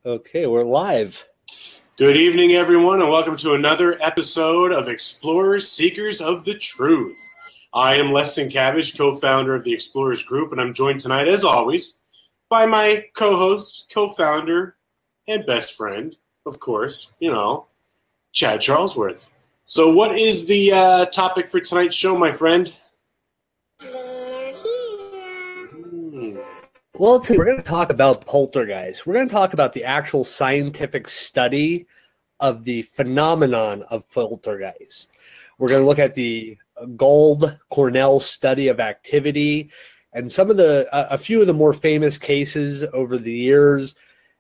Okay, we're live. Good evening, everyone, and welcome to another episode of Explorers, Seekers of the Truth. I am Lesson Cabbage, co-founder of the Explorers group, and I'm joined tonight, as always, by my co-host, co-founder, and best friend, of course, Chad Charlesworth. So what is the topic for tonight's show, my friend? Well, we're going to talk about poltergeist. We're going to talk about the actual scientific study of the phenomenon of poltergeist. We're going to look at the Gold Cornell study of activity and a few of the more famous cases over the years.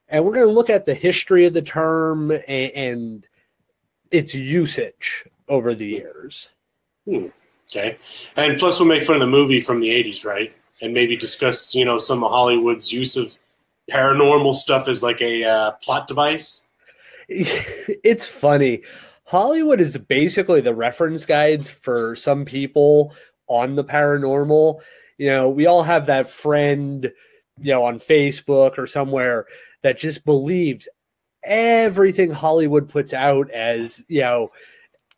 And we're going to look at the history of the term and its usage over the years. Okay. And plus we'll make fun of the movie from the 80s, right? And maybe discuss, some of Hollywood's use of paranormal stuff as like a plot device. It's funny. Hollywood is basically the reference guides for some people on the paranormal. We all have that friend, on Facebook or somewhere that just believes everything Hollywood puts out as,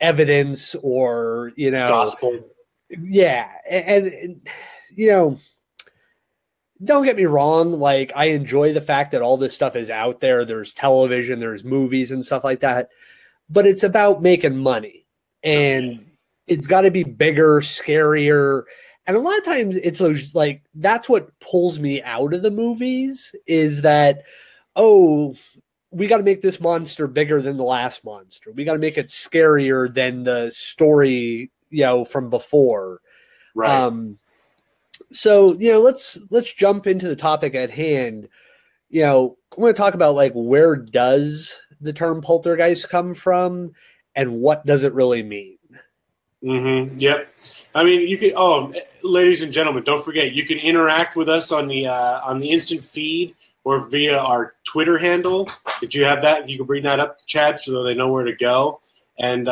evidence or, gospel. Yeah. And don't get me wrong. Like, I enjoy the fact that all this stuff is out there. There's television, there's movies and stuff like that. But it's about making money. And it's got to be bigger, scarier. And a lot of times it's like, that's what pulls me out of the movies is that, we got to make this monster bigger than the last monster. We got to make it scarier than the story, from before. Right. So, let's jump into the topic at hand. I'm going to talk about like where does the term poltergeist come from and what does it really mean? Mm-hmm. Yep. I mean, you can. Oh, ladies and gentlemen, don't forget you can interact with us on the instant feed or via our Twitter handle. Did you have that? You can bring that up to Chad so they know where to go. And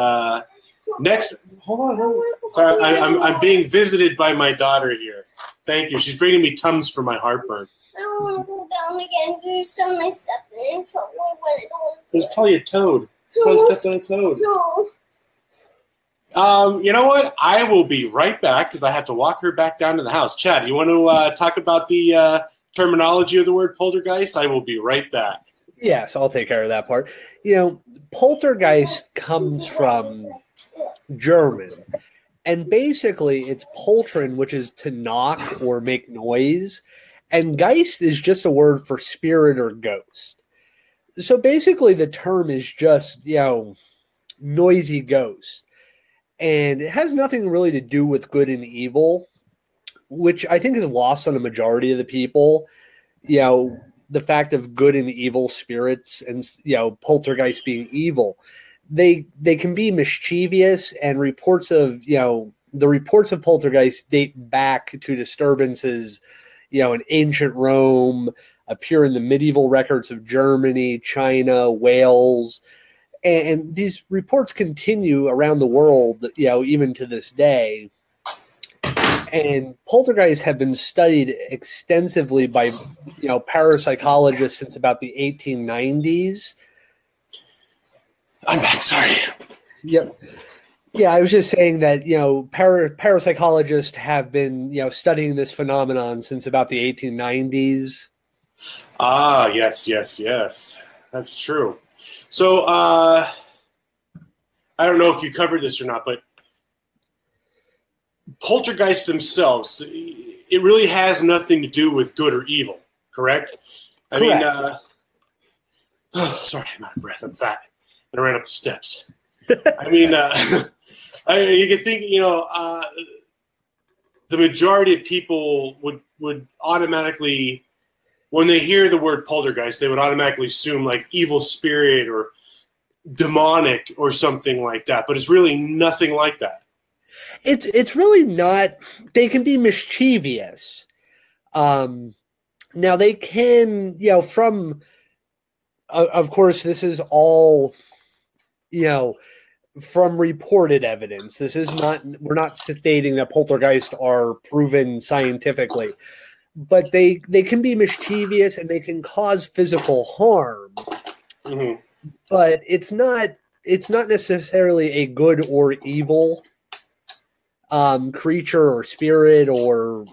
next, hold on. Sorry, I'm being visited by my daughter here. Thank you. She's bringing me Tums for my heartburn. I don't want to go down again. There's some I stepped in for when I don't want to. There's probably a toad. Probably stepped on a toad. No. You know what? I will be right back because I have to walk her back down to the house. Chad, you want to talk about the terminology of the word poltergeist? I will be right back. Yes, I'll take care of that part. Poltergeist comes from German. And basically, it's poltern, which is to knock or make noise. And Geist is just a word for spirit or ghost. So basically, the term is just, noisy ghost. And it has nothing really to do with good and evil, which I think is lost on a majority of the people. The fact of good and evil spirits and, poltergeist being evil. They can be mischievous, and reports of poltergeist date back to disturbances, in ancient Rome, appear in the medieval records of Germany, China, Wales, and these reports continue around the world, even to this day. And poltergeists have been studied extensively by, parapsychologists since about the 1890s. I'm back, sorry. Yep. Yeah, I was just saying that, parapsychologists have been, studying this phenomenon since about the 1890s. Ah, yes. That's true. So, I don't know if you covered this or not, but poltergeists themselves, it really has nothing to do with good or evil, correct? I mean, sorry, I'm out of breath. I'm fat. And I ran up the steps. I mean, you can think, the majority of people would automatically, when they hear the word poltergeist, they would automatically assume like evil spirit or demonic or something like that. But it's really nothing like that. It's really not. They can be mischievous. Now they can, from, of course, this is all, from reported evidence. This is not, we're not stating that poltergeists are proven scientifically, but they can be mischievous and they can cause physical harm. Mm-hmm. But it's not necessarily a good or evil creature or spirit, or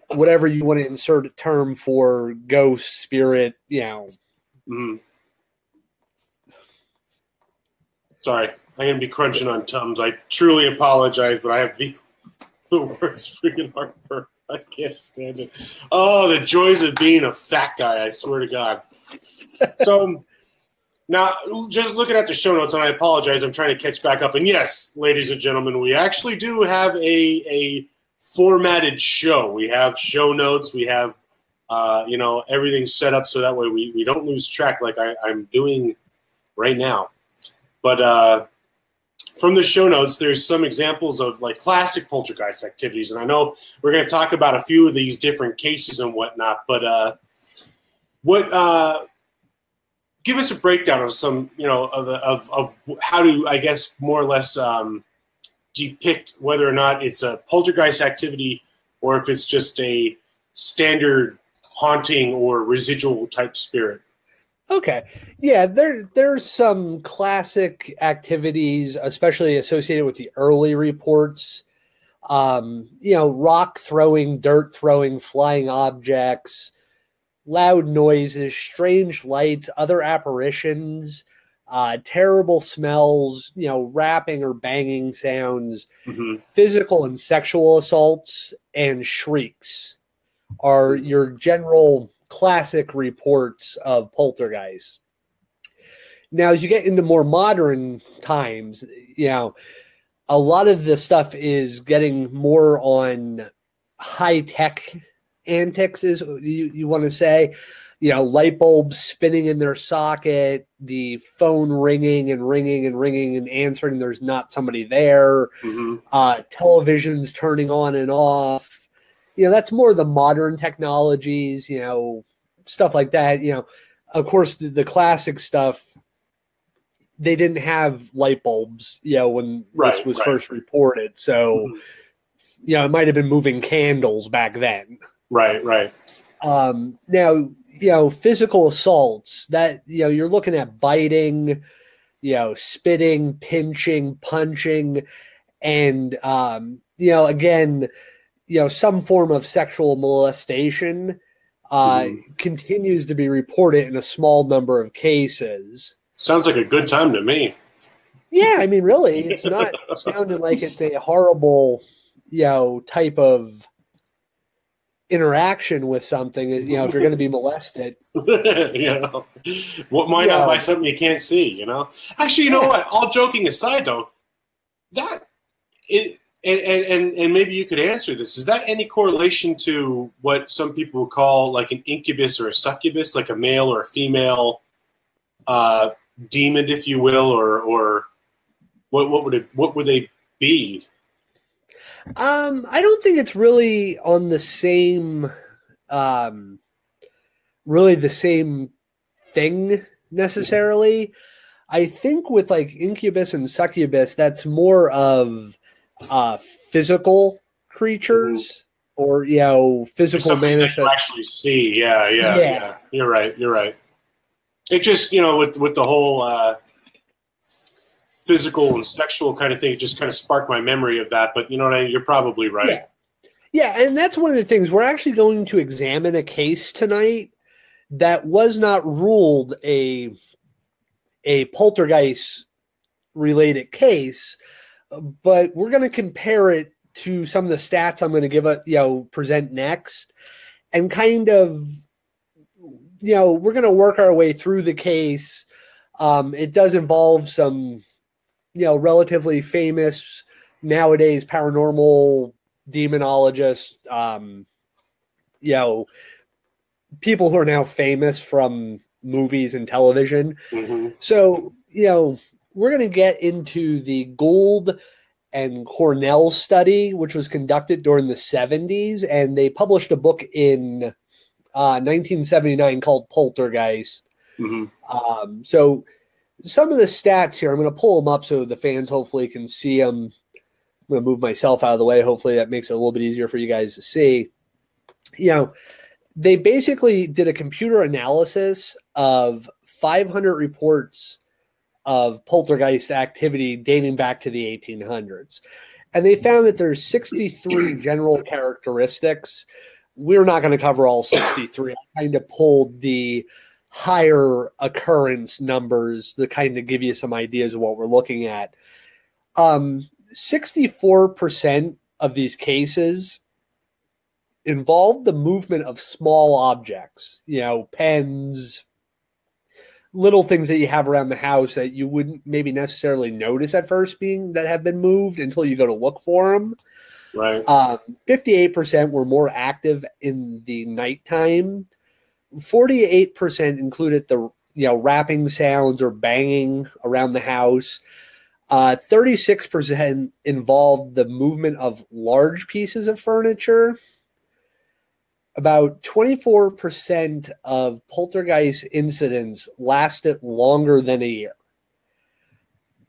whatever you want to insert a term for, ghost, spirit, Mm-hmm. Sorry, I'm going to be crunching on Tums. I truly apologize, but I have the worst freaking heartburn. I can't stand it. Oh, the joys of being a fat guy, I swear to God. So now, just looking at the show notes, and I apologize, I'm trying to catch back up. And yes, ladies and gentlemen, we actually do have a formatted show. We have show notes. We have, everything set up so that way we don't lose track like I'm doing right now. But from the show notes, there's some examples of like classic poltergeist activities. And I know we're going to talk about a few of these different cases and whatnot, but give us a breakdown of some, of how to, I guess, more or less depict whether or not it's a poltergeist activity or if it's just a standard haunting or residual type spirit. Okay. Yeah, there's some classic activities, especially associated with the early reports. Rock throwing, dirt throwing, flying objects, loud noises, strange lights, other apparitions, terrible smells, rapping or banging sounds, Mm-hmm. physical and sexual assaults, and shrieks are your general classic reports of poltergeist. Now, as you get into more modern times, a lot of the stuff is getting more on high-tech antics, is you want to say, light bulbs spinning in their socket, the phone ringing and ringing and ringing and answering, there's not somebody there, Mm-hmm. Televisions turning on and off. That's more the modern technologies, stuff like that. Of course, the classic stuff, they didn't have light bulbs, when this was first reported. So, it might have been moving candles back then. Right. Now, physical assaults, that, you're looking at biting, spitting, pinching, punching, and, again, some form of sexual molestation continues to be reported in a small number of cases. Sounds like a good time to me. Yeah, I mean, really, it's not sounding like it's a horrible, type of interaction with something. If you're going to be molested, what might not by something you can't see. Actually, you know what? All joking aside, though, that it. And maybe you could answer this. Is that any correlation to what some people would call like an incubus or a succubus, like a male or a female demon, if you will, or what would they be? I don't think it's really on the same, really the same thing necessarily. I think with like incubus and succubus, that's more of physical creatures, or physical manifest. You actually see, yeah. You're right. It just with the whole physical and sexual kind of thing, it just kind of sparked my memory of that. But you're probably right. Yeah, and that's one of the things we're actually going to examine a case tonight that was not ruled a poltergeist related case. But we're going to compare it to some of the stats I'm going to present next, and kind of, we're going to work our way through the case. It does involve some, relatively famous nowadays paranormal demonologists, people who are now famous from movies and television. Mm-hmm. So, we're going to get into the Gould and Cornell study, which was conducted during the 70s, and they published a book in 1979 called Poltergeist. Mm-hmm. So some of the stats here, I'm going to pull them up so the fans hopefully can see them. going to move myself out of the way. Hopefully that makes it a little bit easier for you guys to see. You know, they basically did a computer analysis of 500 reports of poltergeist activity dating back to the 1800s. And they found that there's 63 general characteristics. We're not going to cover all 63. I kind of pulled the higher occurrence numbers to kind of give you some ideas of what we're looking at. 64% of these cases involved the movement of small objects, you know, pens, little things that you have around the house that you wouldn't maybe necessarily notice at first being that have been moved until you go to look for them. Right. 58% were more active in the nighttime. 48% included the rapping sounds or banging around the house. 36% involved the movement of large pieces of furniture. About 24% of poltergeist incidents lasted longer than a year.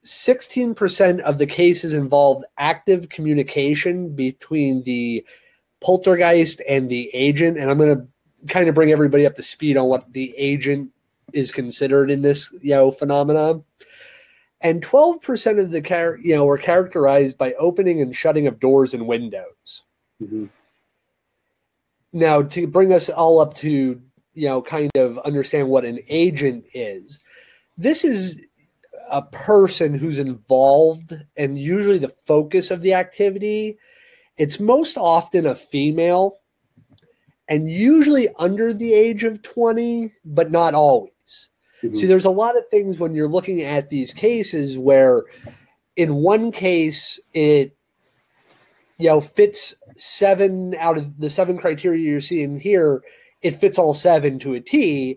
16% of the cases involved active communication between the poltergeist and the agent. And I'm going to kind of bring everybody up to speed on what the agent is considered in this, phenomenon. And 12% of the were characterized by opening and shutting of doors and windows. Mm-hmm. Now, to bring us all up to, kind of understand what an agent is, this is a person who's involved and usually the focus of the activity. It's most often a female and usually under the age of 20, but not always. Mm-hmm. See, there's a lot of things when you're looking at these cases where in one case it fits 7 out of the 7 criteria you're seeing here, it fits all 7 to a T.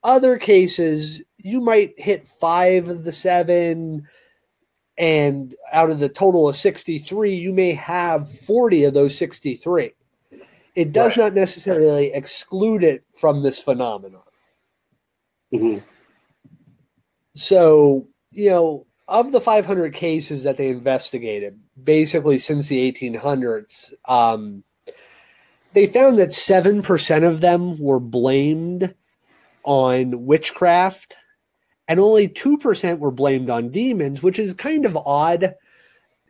Other cases, you might hit 5 of the 7, and out of the total of 63, you may have 40 of those 63. It does not necessarily exclude it from this phenomenon. Mm-hmm. So, of the 500 cases that they investigated, basically since the 1800s, they found that 7% of them were blamed on witchcraft, and only 2% were blamed on demons, which is kind of odd.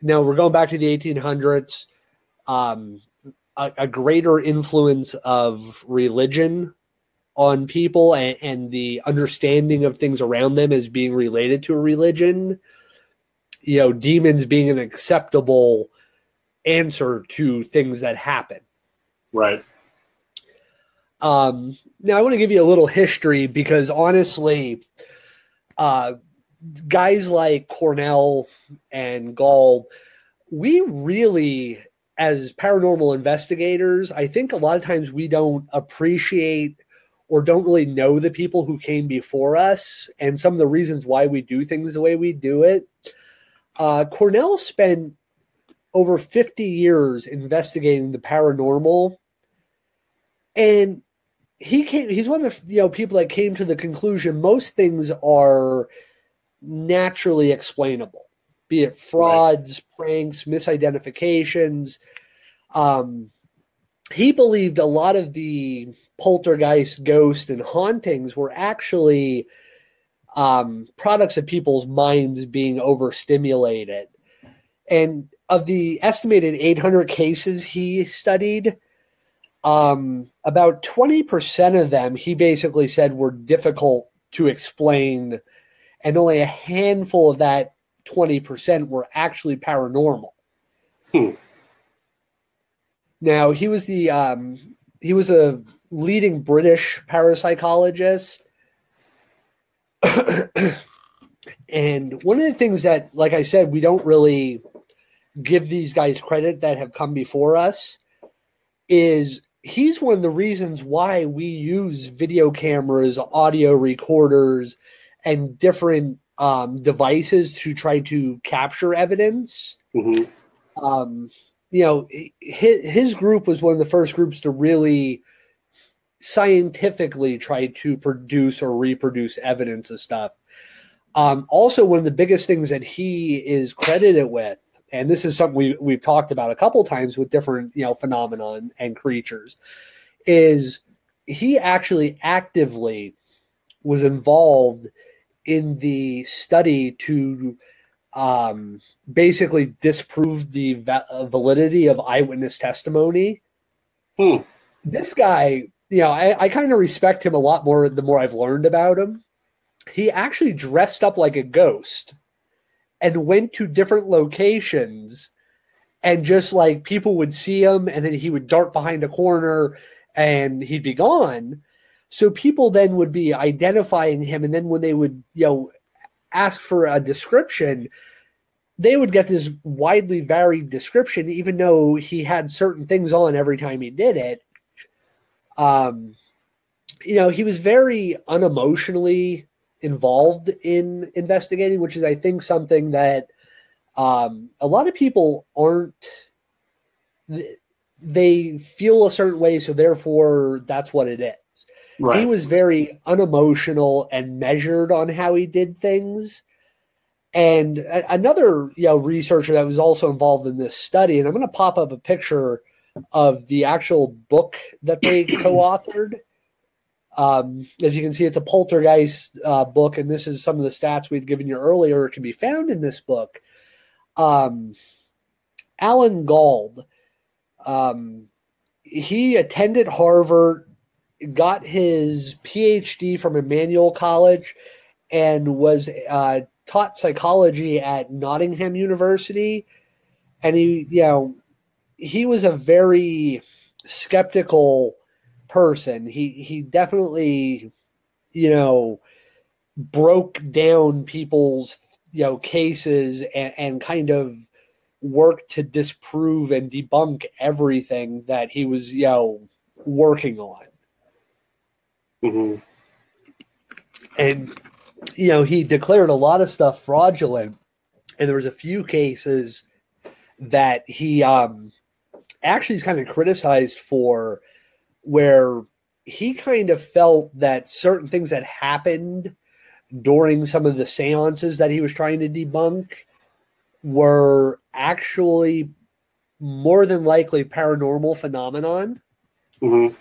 Now, we're going back to the 1800s. A greater influence of religion on people and the understanding of things around them as being related to a religion, demons being an acceptable answer to things that happen. Right. Now, I want to give you a little history because honestly, guys like Cornell and Gall, we really, as paranormal investigators, I think a lot of times we don't appreciate or don't really know the people who came before us and some of the reasons why we do things the way we do it. Cornell spent over 50 years investigating the paranormal, and he's one of the people that came to the conclusion most things are naturally explainable, be it frauds, pranks, misidentifications. He believed a lot of the poltergeist, ghosts, and hauntings were actually products of people's minds being overstimulated. And of the estimated 800 cases he studied, about 20% of them, he basically said, were difficult to explain, and only a handful of that 20% were actually paranormal. Now, he was a leading British parapsychologist. And one of the things that, like I said, we don't really give these guys credit that have come before us is he's one of the reasons why we use video cameras, audio recorders, and different devices to try to capture evidence. Mm-hmm. His group was one of the first groups to really scientifically try to produce or reproduce evidence of stuff. Also, one of the biggest things that he is credited with and this is something we've talked about a couple times with different, phenomenon and creatures, is he actually actively was involved in the study to basically disprove the validity of eyewitness testimony. This guy, I kind of respect him a lot more the more I've learned about him. He actually dressed up like a ghost and went to different locations, and just like people would see him and then he would dart behind a corner and he'd be gone. So people then would be identifying him, and then when they would, ask for a description, they would get this widely varied description, even though he had certain things on every time he did it. He was very unemotionally involved in investigating, which is, I think, something that a lot of people aren't. They feel a certain way, so therefore that's what it is. Right. He was very unemotional and measured on how he did things. And another researcher that was also involved in this study, and I'm going to pop up a picture of the actual book that they co-authored. As you can see, it's a Poltergeist book, and this is some of the stats we'd given you earlier. It can be found in this book. Alan Gauld, he attended Harvard, got his PhD from Emmanuel College, and was taught psychology at Nottingham University. And he was a very skeptical person. He definitely, broke down people's, cases and kind of worked to disprove and debunk everything that he was, working on. Mm-hmm. And, he declared a lot of stuff fraudulent, and there was a few cases that he actually is kind of criticized for, where he kind of felt that certain things that happened during some of the seances that he was trying to debunk were actually more than likely paranormal phenomenon. Mm-hmm.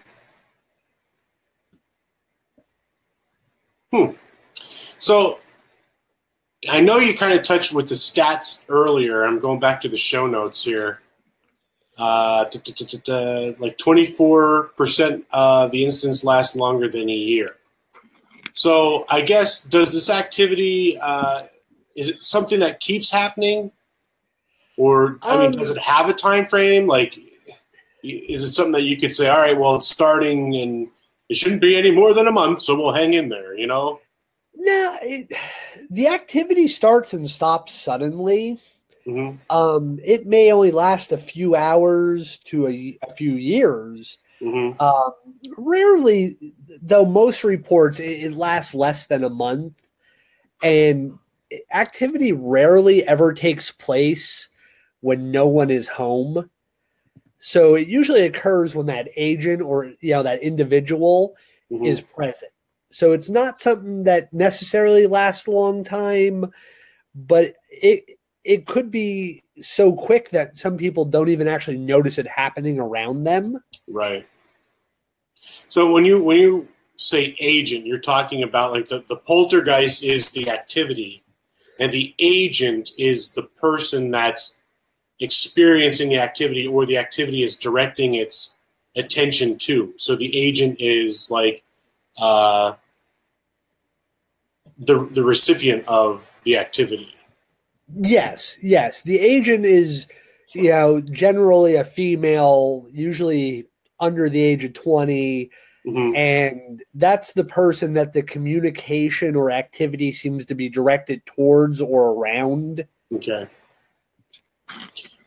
So I know you kind of touched with the stats earlier. I'm going back to the show notes here. Like 24% of the incidents last longer than a year. So I guess, does this activity, is it something that keeps happening? Or, does it have a time frame? Like, is it something that you could say, all right, well, it's starting and it shouldn't be any more than a month, so we'll hang in there, No, the activity starts and stops suddenly. Mm-hmm. It may only last a few hours to a few years. Mm-hmm. Rarely, though, most reports, it lasts less than a month. And activity rarely ever takes place when no one is home. So it usually occurs when that agent or that individual mm-hmm. is present. So it's not something that necessarily lasts a long time, but it could be so quick that some people don't even actually notice it happening around them. Right. So when you say agent, you're talking about like the poltergeist is the activity, and the agent is the person that's experiencing the activity, or the activity is directing its attention to. So the agent is like the recipient of the activity. Yes. The agent is, generally a female, usually under the age of 20, mm-hmm. and that's the person that the communication or activity seems to be directed towards or around. Okay.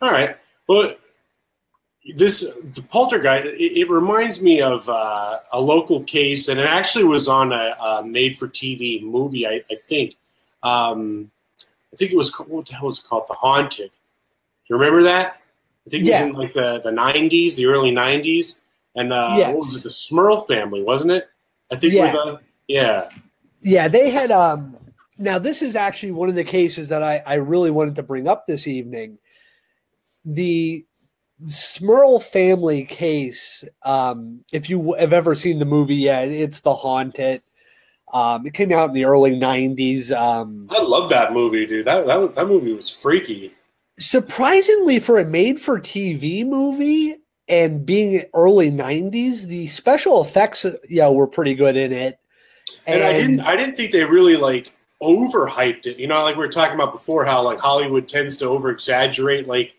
All right. Well, the Poltergeist, it reminds me of a local case, and it actually was on a made-for-TV movie, I think. I think it was, what the hell was it called? The Haunted. Do you remember that? I think it was in like the 90s, the early 90s. And yes. What was it? The Smurl family, wasn't it? I think Yeah, they had now this is actually one of the cases that I really wanted to bring up this evening. the Smurl family case, if you have ever seen the movie yet, it's The Haunted. It came out in the early 90s. I love that movie, dude. That movie was freaky. Surprisingly, for a made-for-TV movie and being early 90s, the special effects, were pretty good in it. And I didn't think they really like overhyped it. Like we were talking about before, how like Hollywood tends to over-exaggerate like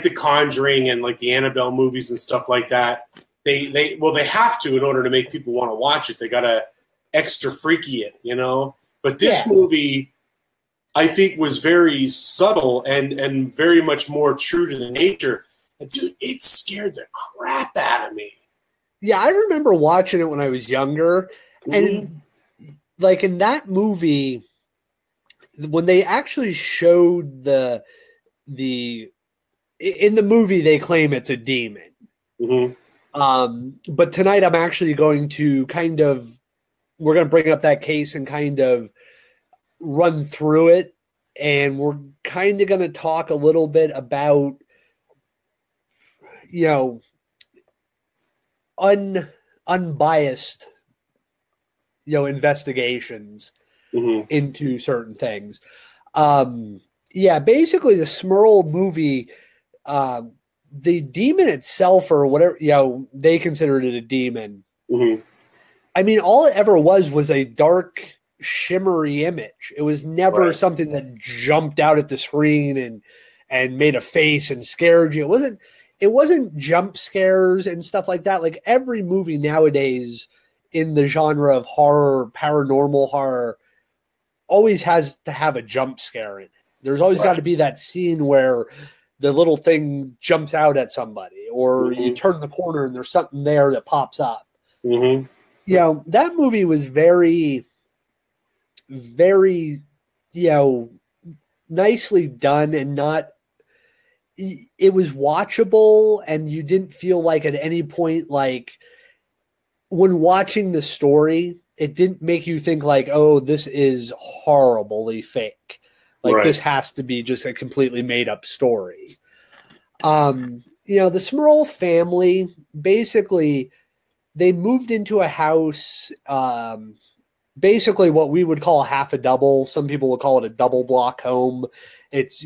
The Conjuring and like the Annabelle movies and stuff like that. They have to in order to make people want to watch it. They gotta extra freaky it, But this movie, I think, was very subtle and very much more true to the nature. And dude, it scared the crap out of me. Yeah, I remember watching it when I was younger, and like in that movie, when they actually showed in the movie, they claim it's a demon. But tonight I'm actually going to we're going to bring up that case and kind of run through it. And we're kind of going to talk a little bit about, unbiased, investigations into certain things. Basically the Smurl movie, the demon itself, or whatever, they considered it a demon. I mean, all it ever was a dark, shimmery image. It was never something that jumped out at the screen and made a face and scared you. It wasn't jump scares and stuff like that. Like every movie nowadays in the genre of horror, paranormal horror, always has to have a jump scare in it. There's always got to be that scene where the little thing jumps out at somebody, or you turn the corner and there's something there that pops up. That movie was very, very, nicely done, and it was watchable, and you didn't feel like at any point, like when watching the story, it didn't make you think like, oh, this is horribly fake. Like this has to be just a completely made up story. The Smurl family, basically, they moved into a house, basically what we would call half a double. Some people would call it a double block home. It's,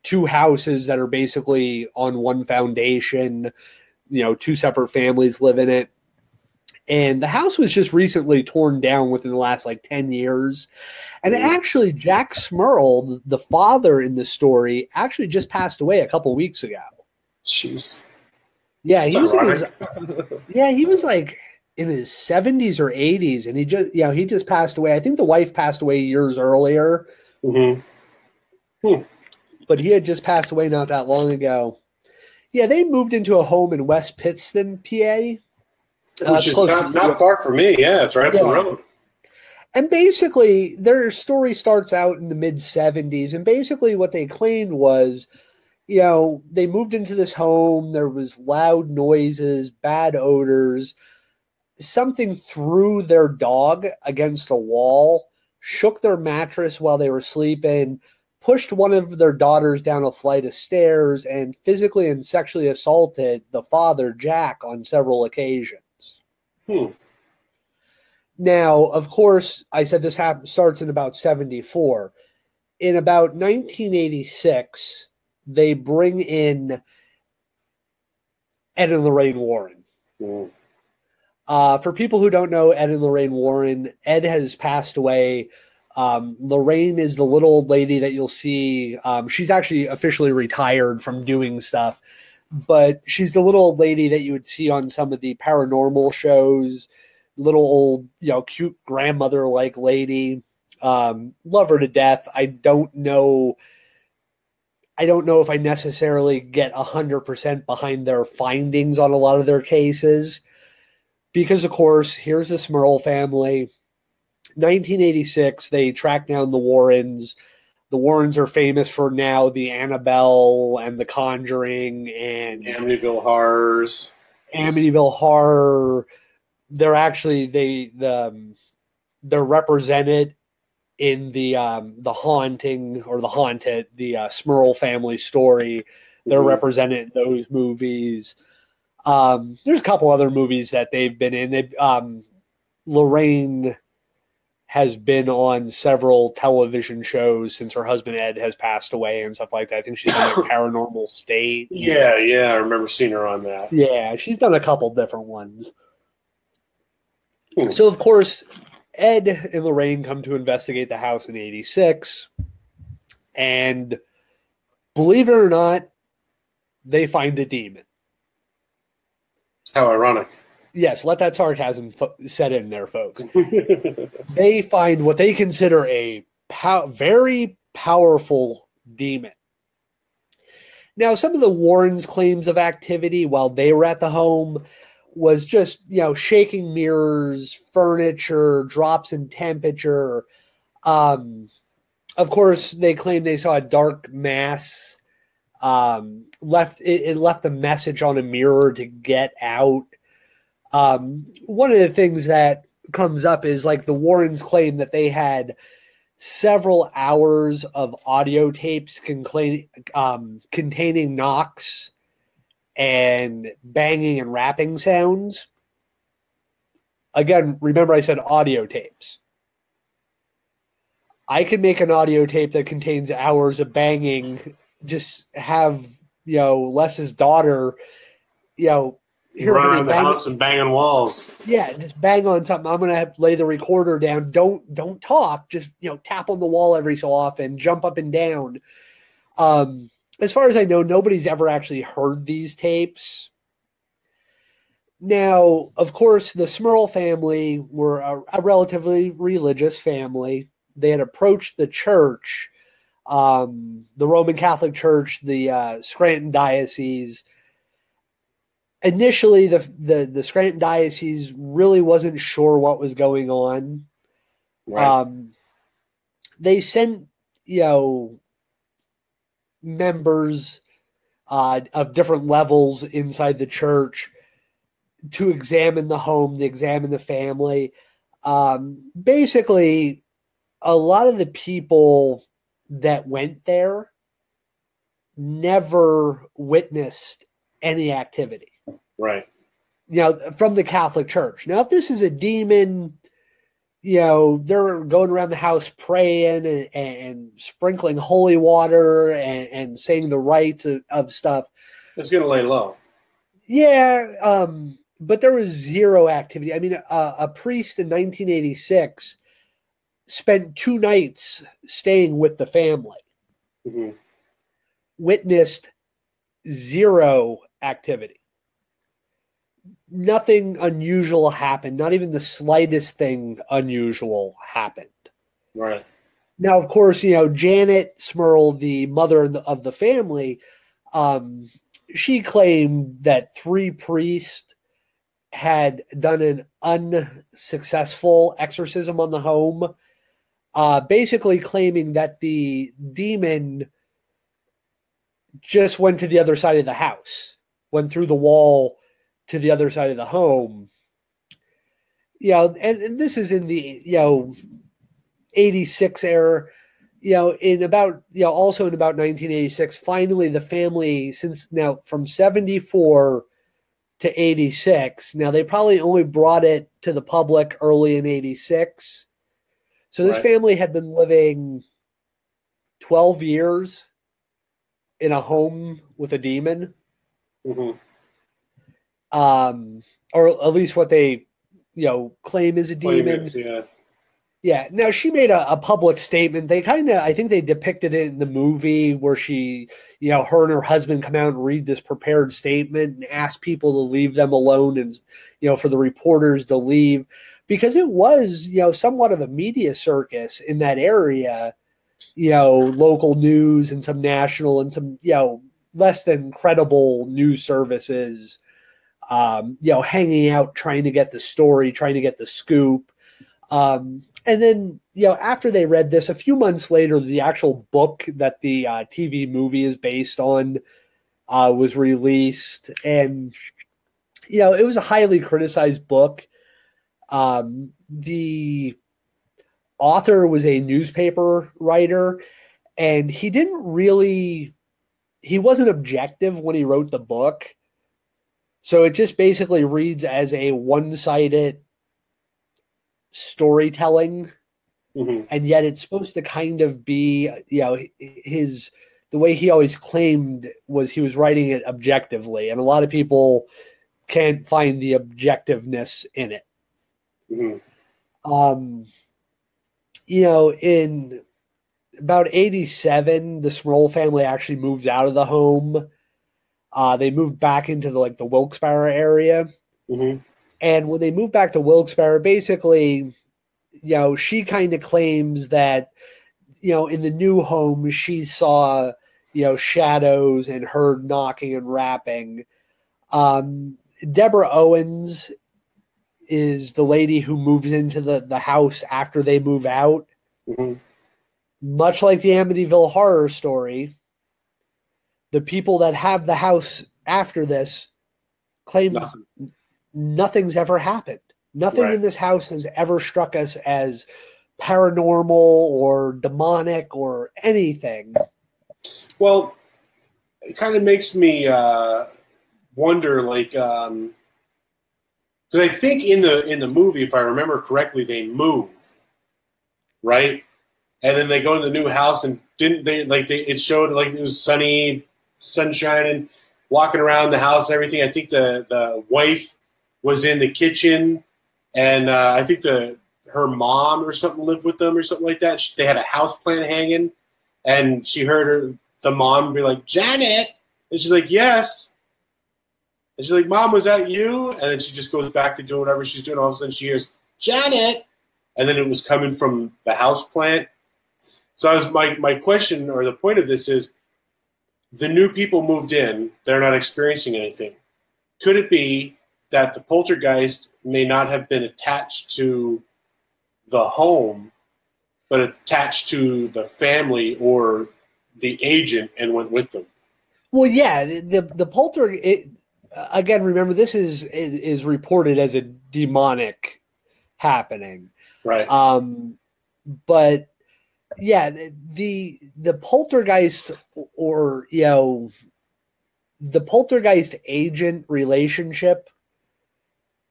two houses that are basically on one foundation, two separate families live in it. And the house was just recently torn down within the last 10 years. And actually, Jack Smurl, the father in the story, actually just passed away a couple weeks ago. Jeez. Yeah, he was in his 70s or 80s, and he just passed away. I think the wife passed away years earlier. But he had just passed away not that long ago. Yeah, they moved into a home in West Pittston, PA. Which is not far from me. Yeah, it's right up the road. And basically, their story starts out in the mid-70s. And basically what they claimed was, they moved into this home. There was loud noises, bad odors. Something threw their dog against a wall, shook their mattress while they were sleeping, pushed one of their daughters down a flight of stairs, and physically and sexually assaulted the father, Jack, on several occasions. Now, of course, I said this starts in about 74. In about 1986, they bring in Ed and Lorraine Warren. For people who don't know Ed and Lorraine Warren, Ed has passed away. Lorraine is the little old lady that you'll see. She's actually officially retired from doing stuff, but she's the little old lady that you would see on some of the paranormal shows. Little old, cute grandmother-like lady. Love her to death. I don't know if I necessarily get 100% behind their findings on a lot of their cases. Because, of course, here's the Smurl family. 1986, they track down the Warrens. The Warrens are famous for now the Annabelle and the Conjuring and Amityville Horrors. Amityville Horror. They're actually they're represented in the Haunting or the Haunted, the Smurl family story They're represented in those movies. There's a couple other movies that they've been in. Lorraine has been on several television shows since her husband Ed has passed away and stuff like that. I think she's done like Paranormal State. Yeah, I remember seeing her on that. Yeah, she's done a couple different ones. So, of course, Ed and Lorraine come to investigate the house in '86. And believe it or not, they find a demon. How ironic. Yes, let that sarcasm set in there, folks. They find what they consider a very powerful demon. Now, some of the Warrens' claims of activity while they were at the home was just, shaking mirrors, furniture, drops in temperature. Of course, they claim they saw a dark mass. Left a message on a mirror to get out. One of the things that comes up is like the Warrens claim that they had several hours of audio tapes containing knocks and banging and rapping sounds. Again, remember I said audio tapes. I could make an audio tape that contains hours of banging, just have, Les's daughter, run around the house and bang on walls. Yeah, just bang on something. I'm going to lay the recorder down. Don't talk. Just, tap on the wall every so often, jump up and down. As far as I know, nobody's ever actually heard these tapes. Now, of course, the Smurl family were a relatively religious family. They had approached the church, the Roman Catholic Church, the Scranton Diocese. Initially, the Scranton Diocese really wasn't sure what was going on. Right. They sent, members of different levels inside the church to examine the home, to examine the family. Basically, a lot of the people that went there never witnessed any activity. Right. From the Catholic Church. Now, if this is a demon, they're going around the house praying and sprinkling holy water and saying the rites of stuff. It's going to lay low. Yeah, but there was zero activity. I mean, a priest in 1986 spent 2 nights staying with the family. Mm-hmm. Witnessed zero activity. Nothing unusual happened. Not even the slightest thing unusual happened. Right. Now, of course, Janet Smurl, the mother of the family, she claimed that 3 priests had done an unsuccessful exorcism on the home, basically claiming that the demon just went to the other side of the house, went through the wall to the other side of the home. And this is in the, 86 era, in about, also in about 1986, finally the family, since now from 74 to 86, now they probably only brought it to the public early in 86. So this family had been living 12 years in a home with a demon. Mm-hmm. Or at least what they, claim is a demon. Yeah. Now she made a public statement. They I think they depicted it in the movie where she, her and her husband come out and read this prepared statement and ask people to leave them alone and, for the reporters to leave, because it was, somewhat of a media circus in that area, local news and some national and some, less than credible news services, hanging out, trying to get the story, trying to get the scoop. And then, after they read this, a few months later, the actual book that the TV movie is based on was released. And, it was a highly criticized book. The author was a newspaper writer, and he didn't really he wasn't objective when he wrote the book. So it just basically reads as a one-sided storytelling. Mm-hmm. And yet it's supposed to kind of be, the way he always claimed was he was writing it objectively. And a lot of people can't find the objectiveness in it. Mm-hmm. In about 87, the Smurl family actually moves out of the home. They moved back into the Wilkes-Barre area. Mm-hmm. And when they moved back to Wilkes-Barre, basically, she kind of claims that, in the new home, she saw, shadows and heard knocking and rapping. Deborah Owens is the lady who moves into the house after they move out. Mm-hmm. Much like the Amityville Horror Story, the people that have the house after this claim nothing's ever happened. Nothing in this house has ever struck us as paranormal or demonic or anything. Well, it kind of makes me wonder, because I think in the movie, if I remember correctly, they move, right? And then they go to the new house, and didn't they it showed like it was sunny, sun shining, walking around the house and everything. I think the wife was in the kitchen, and I think her mom or something lived with them or something like that. They had a house plant hanging, and she heard the mom be like, "Janet," and she's like, "Yes." And she's like, "Mom, was that you?" And then she just goes back to doing whatever she's doing. All of a sudden, she hears, "Janet," and then it was coming from the house plant. So my question, or the point of this is, the new people moved in. They're not experiencing anything. Could it be that the poltergeist may not have been attached to the home, but attached to the family or the agent and went with them? Well, yeah, the poltergeist. Again, remember, this is reported as a demonic happening, right? But yeah, the poltergeist, or the poltergeist agent relationship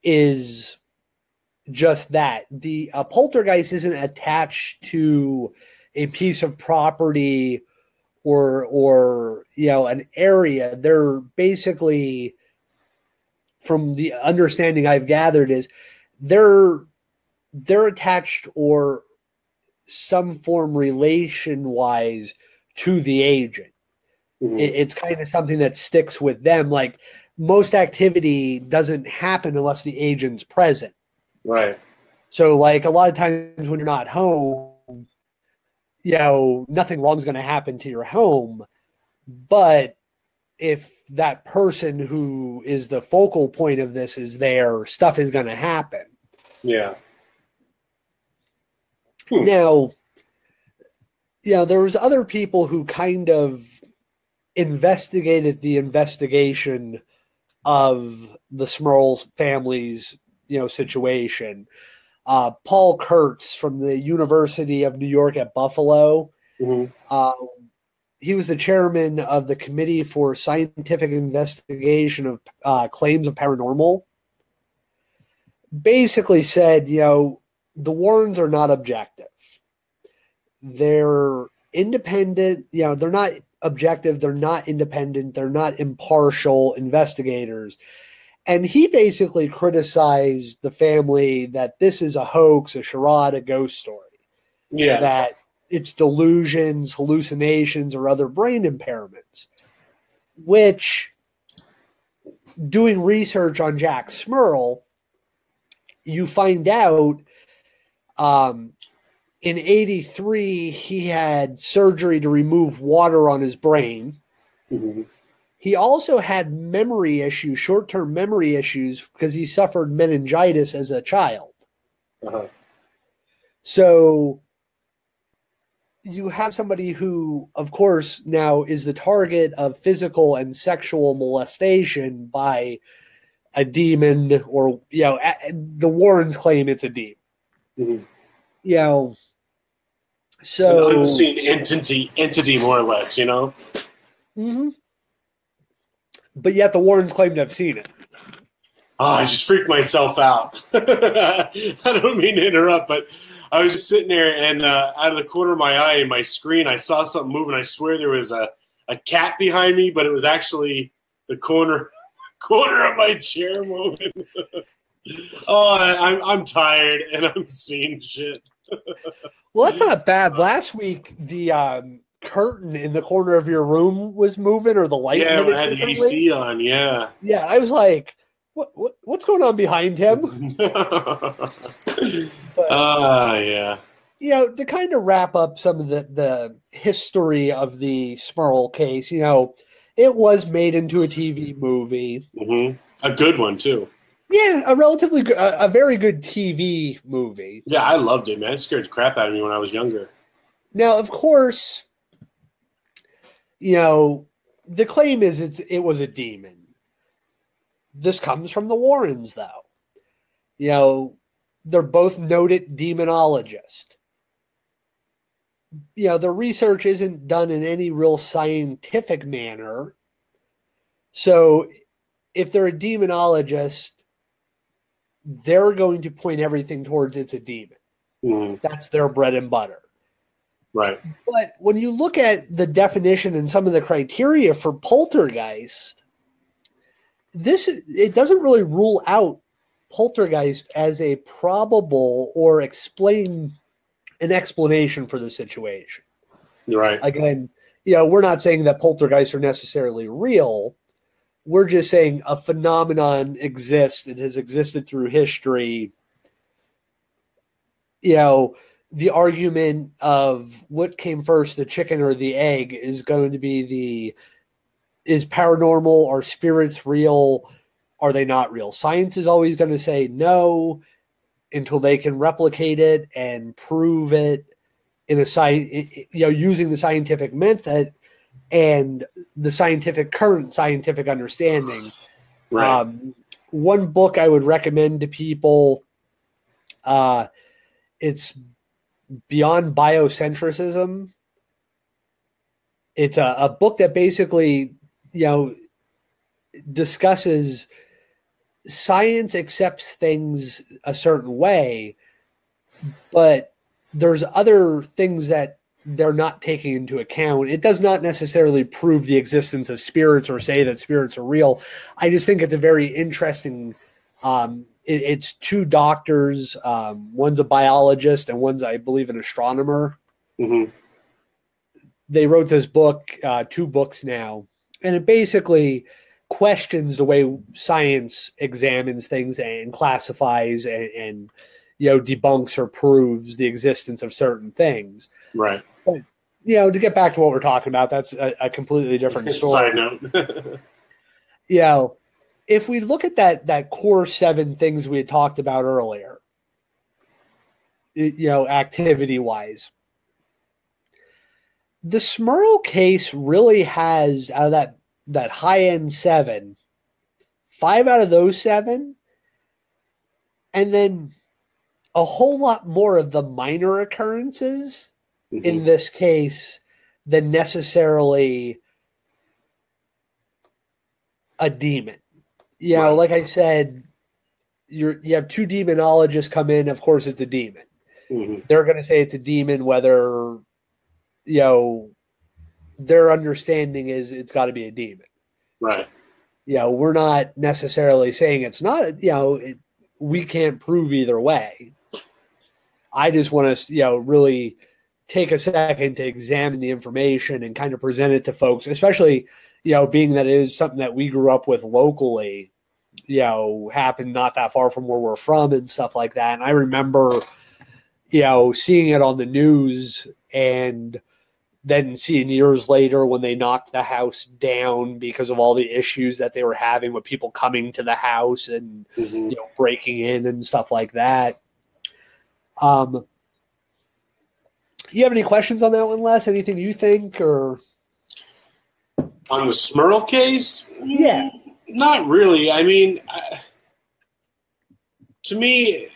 is just that. The poltergeist isn't attached to a piece of property or an area. They're basically, from the understanding I've gathered, is they're attached or some form relation-wise to the agent. Mm-hmm. It's kind of something that sticks with them. Like, most activity doesn't happen unless the agent's present. Right. So, like, a lot of times when you're not home, nothing wrong's going to happen to your home. But if that person who is the focal point of this is there, stuff is going to happen. Yeah. Now, there was other people who kind of investigated the investigation of the Smurl family's, situation. Paul Kurtz from the University of New York at Buffalo. Mm-hmm. He was the chairman of the Committee for Scientific Investigation of Claims of Paranormal. Basically said, the Warrens are not objective. They're independent. They're not objective. They're not independent. They're not impartial investigators. And he basically criticized the family that this is a hoax, a charade, a ghost story. Yeah. That it's delusions, hallucinations, or other brain impairments. Which, doing research on Jack Smurl, you find out in 1983 he had surgery to remove water on his brain. Mm-hmm. He also had memory issues, short-term memory issues, because he suffered meningitis as a child. Uh-huh. So you have somebody who, of course, now is the target of physical and sexual molestation by a demon, or, the Warrens claim it's a demon. Mm-hmm. So an unseen entity more or less, Mm-hmm. but yet the Warrens claim to have seen it. Oh, I just freaked myself out. I don't mean to interrupt, but I was just sitting there, and out of the corner of my eye in my screen, I saw something moving. I swear there was a cat behind me, but it was actually the corner of my chair moving. Oh, I'm tired, and I'm seeing shit. Well, that's not bad. Last week, the curtain in the corner of your room was moving, or the light. Yeah, when I had the AC on. Yeah. Yeah, I was like, what's going on behind him? Yeah. You know, to kind of wrap up some of the history of the Smurl case, you know, it was made into a TV movie. Mm-hmm. A good one, too. Yeah, a relatively good, a very good TV movie. Yeah, I loved it, man. It scared the crap out of me when I was younger. Now, of course, you know, the claim is it was a demon. This comes from the Warrens, though. You know, they're both noted demonologists. You know, their research isn't done in any real scientific manner. So if they're a demonologist, they're going to point everything towards it's a demon. Mm-hmm. That's their bread and butter. Right. But when you look at the definition and some of the criteria for poltergeist, it doesn't really rule out poltergeist as a probable or explain an explanation for the situation. Right. Again, you know, we're not saying that poltergeists are necessarily real. We're just saying a phenomenon exists. It has existed through history. You know, the argument of what came first, the chicken or the egg, is going to be is paranormal or spirits real? Are they not real? Science is always going to say no until they can replicate it and prove it in using the scientific method and the current scientific understanding. Right. One book I would recommend to people, it's Beyond Biocentrism. It's a book that basically, you know, discusses science accepts things a certain way, but there's other things that they're not taking into account. It does not necessarily prove the existence of spirits or say that spirits are real. I just think it's a very interesting. It's two doctors. One's a biologist and one's, I believe, an astronomer. Mm-hmm. They wrote this book, 2 books now, and it basically questions the way science examines things and classifies and you know, debunks or proves the existence of certain things. Right. But, you know, to get back to what we're talking about, that's a completely different story. Side note. You know, if we look at that core 7 things we had talked about earlier, you know, activity-wise, the Smurl case really has, out of that high-end 7, 5 out of those 7, and then a whole lot more of the minor occurrences in this case than necessarily a demon. You know, like I said, you have 2 demonologists come in. Of course, it's a demon. Mm-hmm. They're going to say it's a demon, whether, you know, their understanding is it's got to be a demon. Right. You know, we're not necessarily saying it's not, you know, we can't prove either way. I just want to, you know, really take a second to examine the information and kind of present it to folks, especially, you know, being that it is something that we grew up with locally, you know, happened not that far from where we're from and stuff like that. And I remember, you know, seeing it on the news and then seeing years later when they knocked the house down because of all the issues that they were having with people coming to the house and, you know, breaking in and stuff like that. You have any questions on that one, Les? Anything you think, or on the Smurl case? Yeah, not really. I mean, to me,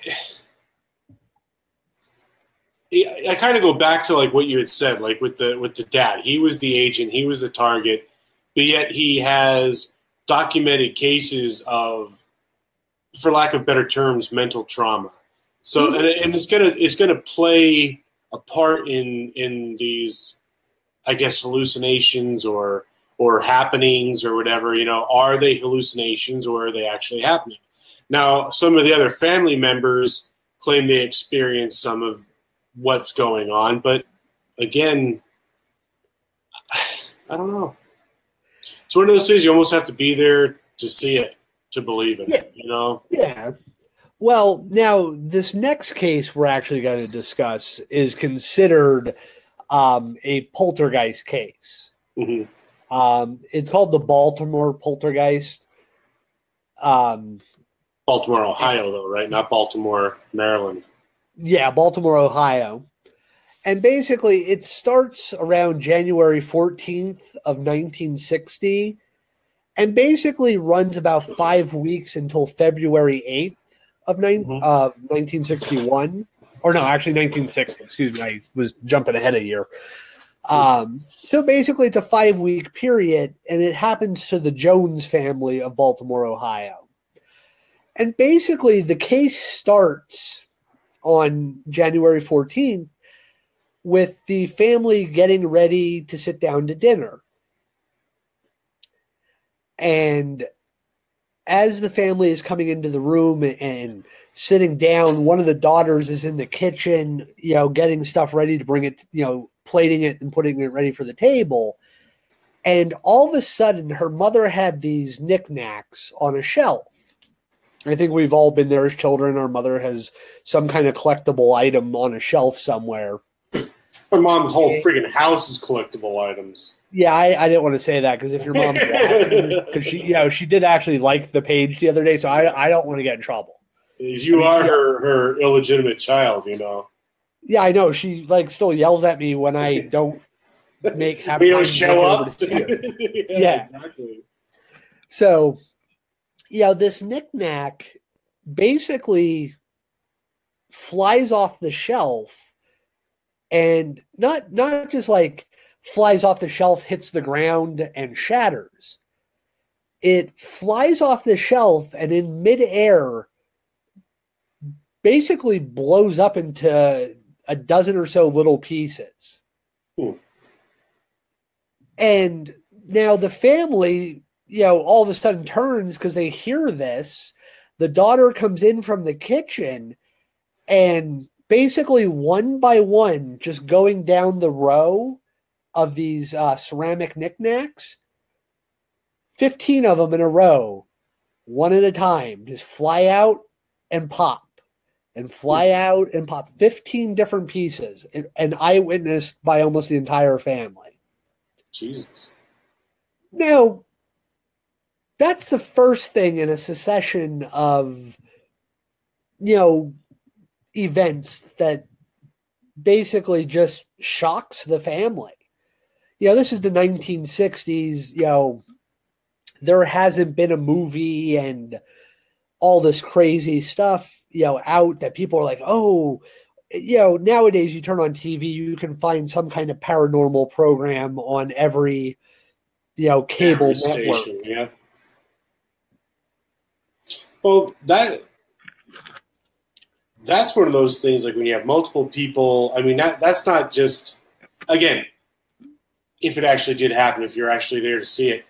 I kind of go back to like what you had said, like with the dad. He was the agent, he was the target, but yet he has documented cases of, for lack of better terms, mental trauma. So, and it's gonna play a part in these, I guess, hallucinations or happenings or whatever. Are they hallucinations or are they actually happening? Now, some of the other family members claim they experienced some of what's going on, but again, I don't know. It's one of those things you almost have to be there to see it, to believe it. Yeah. Yeah. Well, now this next case we're actually going to discuss is considered a poltergeist case. Mm-hmm. It's called the Baltimore Poltergeist. Baltimore, Ohio, though, right? Not Baltimore, Maryland. Yeah, Baltimore, Ohio. And basically, it starts around January 14th of 1960 and basically runs about 5 weeks until February 8th of 1961. Or no, actually 1960. Excuse me, I was jumping ahead a year. So basically, it's a 5-week period, and it happens to the Jones family of Baltimore, Ohio. And basically, the case starts on January 14th with the family getting ready to sit down to dinner. And as the family is coming into the room and sitting down, one of the daughters is in the kitchen, getting stuff ready to bring it, plating it and putting it ready for the table. And all of a sudden, her mother had these knickknacks on a shelf. I think we've all been there as children. Our mother has some kind of collectible item on a shelf somewhere. My mom's whole freaking house is collectible items. Yeah, I didn't want to say that because if your mom's watching, because she did actually like the page the other day, so I don't want to get in trouble. You are her illegitimate child, Yeah, I know. She still yells at me when I don't have we don't show up. To see her. Yeah, exactly. So, this knickknack basically flies off the shelf, and not just flies off the shelf, hits the ground, and shatters. It flies off the shelf and in midair basically blows up into a dozen or so little pieces. Ooh. And now the family, all of a sudden turns because they hear this. The daughter comes in from the kitchen and basically one by one, just going down the row of these ceramic knickknacks, 15 of them in a row, one at a time, just fly out and pop, and fly out and pop. 15 different pieces, and eyewitnessed by almost the entire family. Jesus. Now, that's the first thing in a succession of, events that basically just shocks the family. This is the 1960s. There hasn't been a movie and all this crazy stuff, out that people are like, oh, nowadays you turn on TV, you can find some kind of paranormal program on every, cable network. Station, yeah. Well, that's one of those things, like when you have multiple people, I mean, that's not just, again, if it actually did happen, if you're actually there to see it,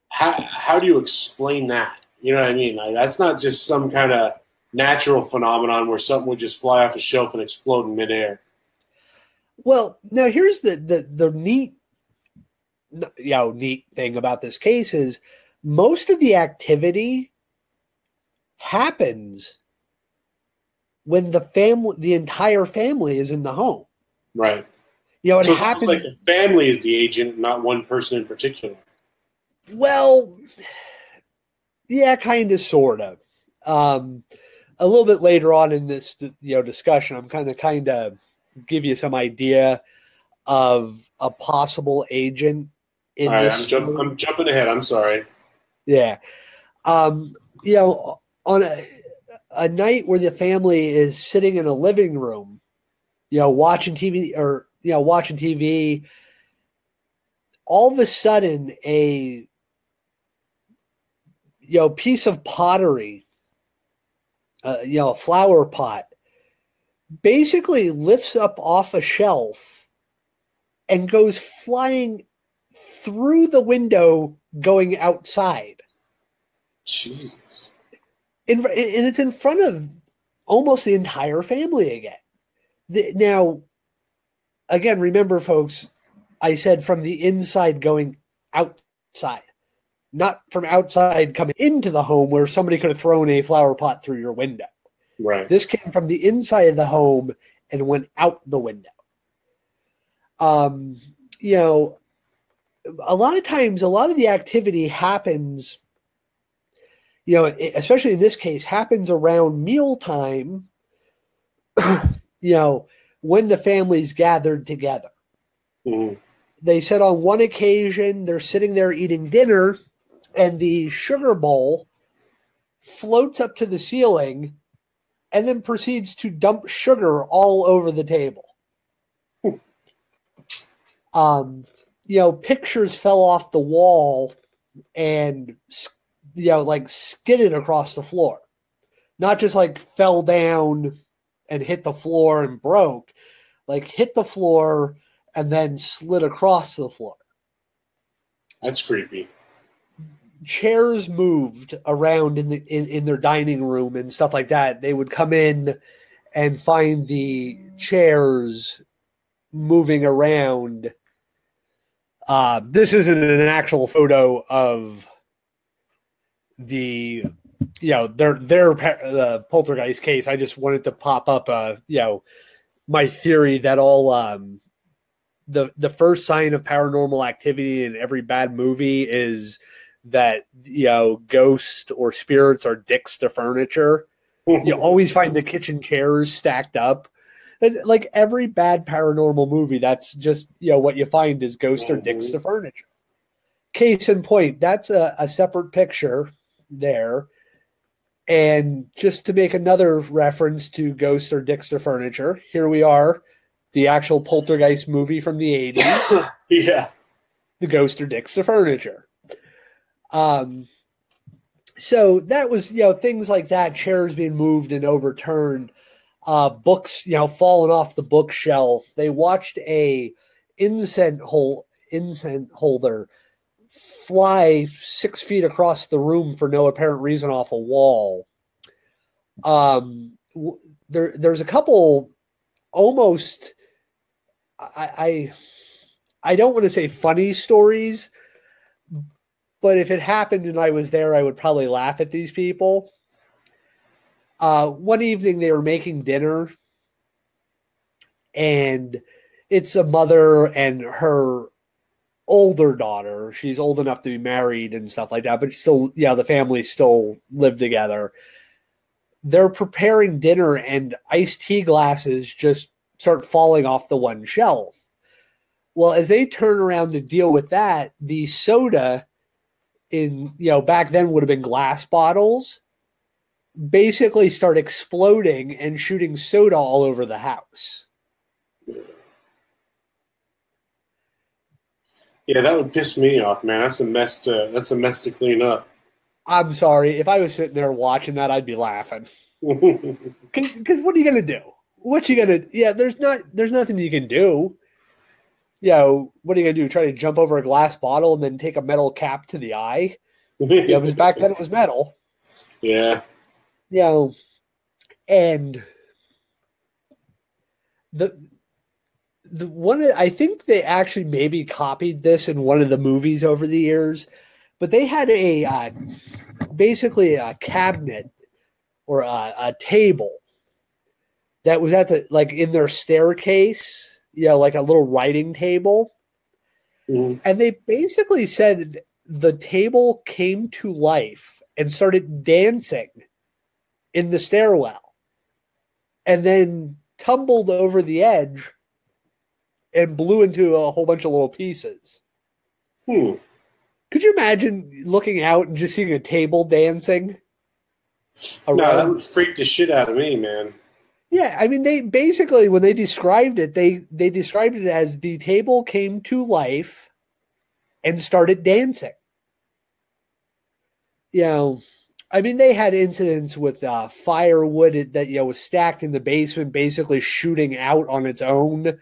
how do you explain that? You know what I mean? That's not just some kind of natural phenomenon where something would just fly off a shelf and explode in midair. Well, now here's the neat thing about this case is most of the activity happens when the entire family is in the home. Right. It so happens it's like the family is the agent, not one person in particular. Well, yeah, kind of, sort of. A little bit later on in this, discussion, I'm kind of give you some idea of a possible agent in All right, this. I'm jumping ahead. I'm sorry. Yeah. On a night where the family is sitting in a living room, watching TV, all of a sudden a piece of pottery, a flower pot, basically lifts up off a shelf and goes flying through the window going outside. Jesus. And it's in front of almost the entire family again. Now, again, remember, folks, I said from the inside going outside, not from outside coming into the home where somebody could have thrown a flower pot through your window. Right. This came from the inside of the home and went out the window. A lot of times, a lot of the activity happens, especially in this case, happens around mealtime, when the family's gathered together. Mm-hmm. They said on one occasion, they're sitting there eating dinner, and the sugar bowl floats up to the ceiling and then proceeds to dump sugar all over the table. Pictures fell off the wall and, skidded across the floor. Not just like fell down and hit the floor and broke, like hit the floor and then slid across the floor. That's creepy. Chairs moved around in their dining room and stuff like that. They would come in and find the chairs moving around. This isn't an actual photo of the their poltergeist case. I just wanted to pop up my theory that all the first sign of paranormal activity in every bad movie is that ghosts or spirits are dicks to furniture. You always find the kitchen chairs stacked up. Like every bad paranormal movie, that's just what you find is ghosts or dicks to furniture. Case in point, that's a separate picture there. And just to make another reference to ghosts or dicks to furniture, here we are, the actual Poltergeist movie from the 80s. Yeah. The ghost or dicks to furniture. So that was, things like that, chairs being moved and overturned, books, falling off the bookshelf. They watched a incense holder fly 6 feet across the room for no apparent reason off a wall. There's a couple almost, I don't want to say funny stories, but if it happened and I was there, I would probably laugh at these people. One evening they were making dinner, and it's a mother and her older daughter. She's old enough to be married and stuff like that, but still, the family still live together. They're preparing dinner and iced tea glasses just start falling off the one shelf. Well, as they turn around to deal with that, the soda back then would have been glass bottles, basically start exploding and shooting soda all over the house. Yeah, that would piss me off, man. That's a mess to clean up. I'm sorry. If I was sitting there watching that, I'd be laughing. Because what are you going to do? What you going to... Yeah, there's nothing you can do. What are you going to do? Try to jump over a glass bottle and then take a metal cap to the eye? Because back then it was metal. Yeah. And the one, I think they actually maybe copied this in one of the movies over the years, but they had basically a cabinet or a table that was at in their staircase, like a little writing table. Mm-hmm. And they basically said the table came to life and started dancing in the stairwell and then tumbled over the edge and blew into a whole bunch of little pieces. Could you imagine looking out and just seeing a table dancing around? No, that would freak the shit out of me, man. Yeah, I mean, they basically, when they described it, they described it as the table came to life and started dancing. I mean, they had incidents with firewood that was stacked in the basement, basically shooting out on its own,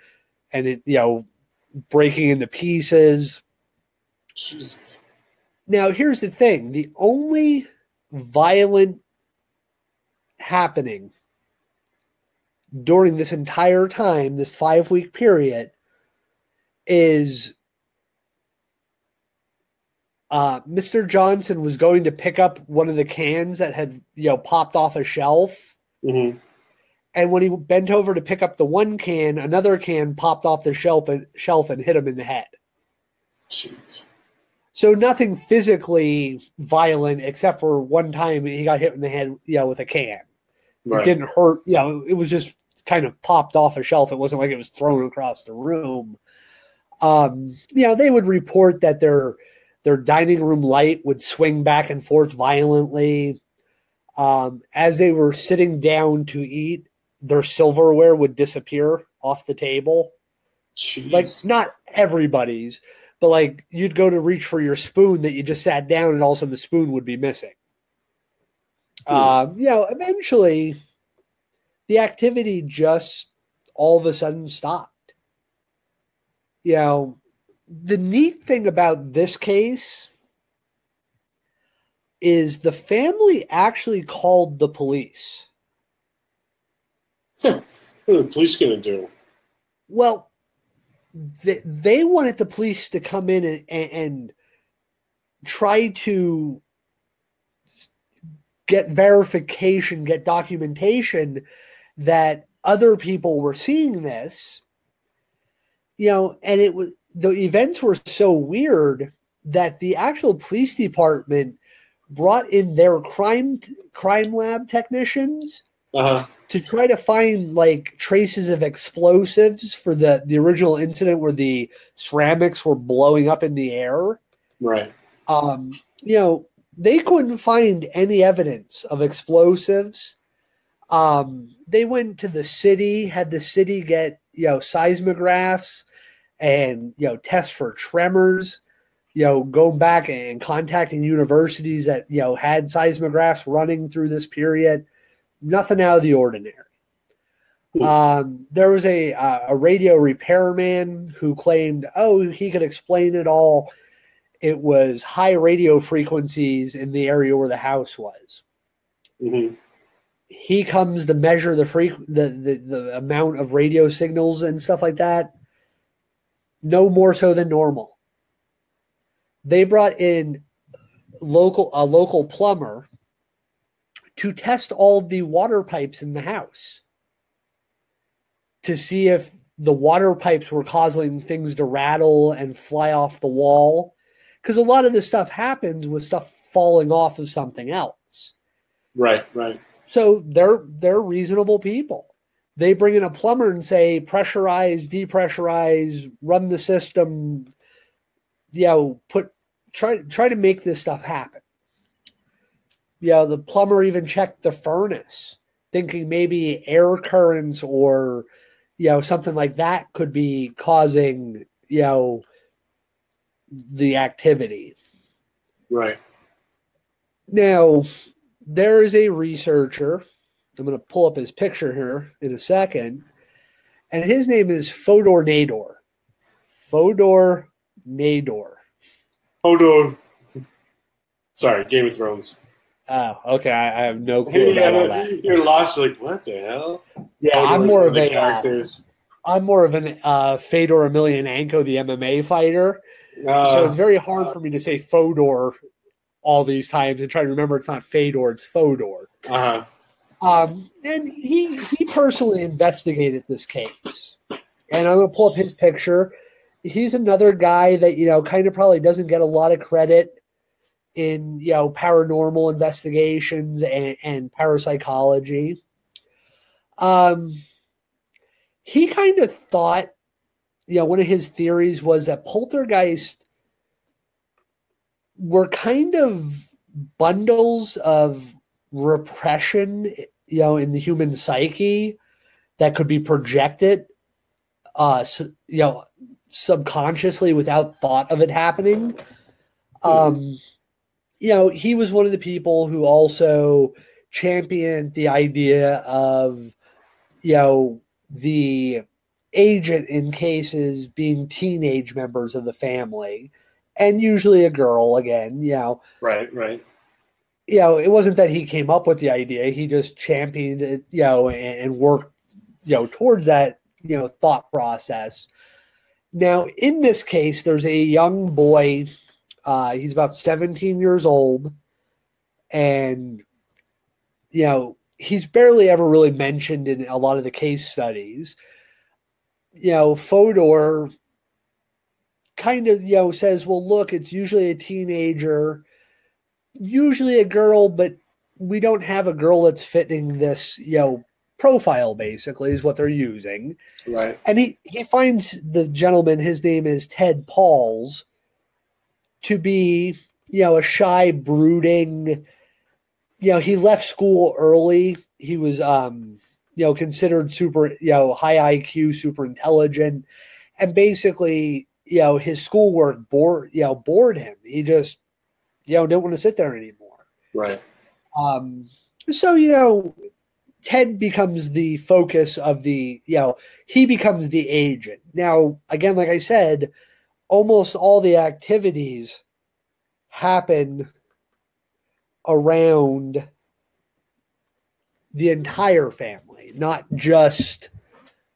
and it breaking into pieces. Jesus. Now, here's the thing: the only violent happening during this entire time, this 5-week period, is Mr. Johnson was going to pick up one of the cans that had popped off a shelf. Mm-hmm. And when he bent over to pick up the one can, another can popped off the shelf and hit him in the head. Jeez. So nothing physically violent, except for one time he got hit in the head, with a can. Right. It didn't hurt. It was just kind of popped off a shelf. It wasn't like it was thrown across the room. They would report that their dining room light would swing back and forth violently. As they were sitting down to eat, their silverware would disappear off the table. Jeez. Like, not everybody's, but like you'd go to reach for your spoon that you just sat down and all of a sudden the spoon would be missing. Eventually the activity just all of a sudden stopped. The neat thing about this case is the family actually called the police. What are the police going to do? Well, they wanted the police to come in and try to get verification, get documentation that other people were seeing this. And it was, the events were so weird that the actual police department brought in their crime lab technicians to try to find like traces of explosives for the original incident where the ceramics were blowing up in the air. Right. They couldn't find any evidence of explosives. They went to the city, had the city get, seismographs and, tests for tremors, going back and contacting universities that, had seismographs running through this period. Nothing out of the ordinary. There was a radio repairman who claimed, he could explain it all. It was high radio frequencies in the area where the house was. Mm-hmm. He comes to measure the amount of radio signals and stuff like that. No more so than normal. They brought in a local plumber to test all the water pipes in the house to see if the water pipes were causing things to rattle and fly off the wall. Because a lot of this stuff happens with stuff falling off of something else. Right. So they're reasonable people. They bring in a plumber and say, pressurize, depressurize, run the system, try to make this stuff happen. The plumber even checked the furnace, thinking maybe air currents or, something like that could be causing, the activity. Right. Now, there is a researcher. I'm going to pull up his picture here in a second. And his name is Fodor Nador. Fodor Nador. Sorry, Game of Thrones. Oh, okay. I have no clue about all that. You're lost. You're like, what the hell? Yeah, I'm more of an Fedor Emelianenko, the MMA fighter. So it's very hard for me to say Fodor all these times and try to remember it's not Fedor, it's Fodor. And he personally investigated this case. And I'm going to pull up his picture. He's another guy that, kind of probably doesn't get a lot of credit in, paranormal investigations and parapsychology. He kind of thought, one of his theories was that poltergeist were kind of bundles of repression, in the human psyche that could be projected, subconsciously without thought of it happening. he was one of the people who also championed the idea of, the agent in cases being teenage members of the family, and usually a girl again. Right. It wasn't that he came up with the idea; he just championed it, and worked, towards that, thought process. Now, in this case, there's a young boy. He's about 17 years old, and he's barely ever really mentioned in a lot of the case studies. Fodor kind of, says, well, look, it's usually a teenager, usually a girl, but we don't have a girl that's fitting this, profile, basically, is what they're using. Right. And he finds the gentleman, his name is Ted Pauls, to be, a shy, brooding, he left school early. He was, considered super, high IQ, super intelligent. And basically, his schoolwork bored him. He just, didn't want to sit there anymore. Right. So, Ted becomes the focus of the, he becomes the agent. Now, again, like I said, almost all the activities happen around the entire family, not just,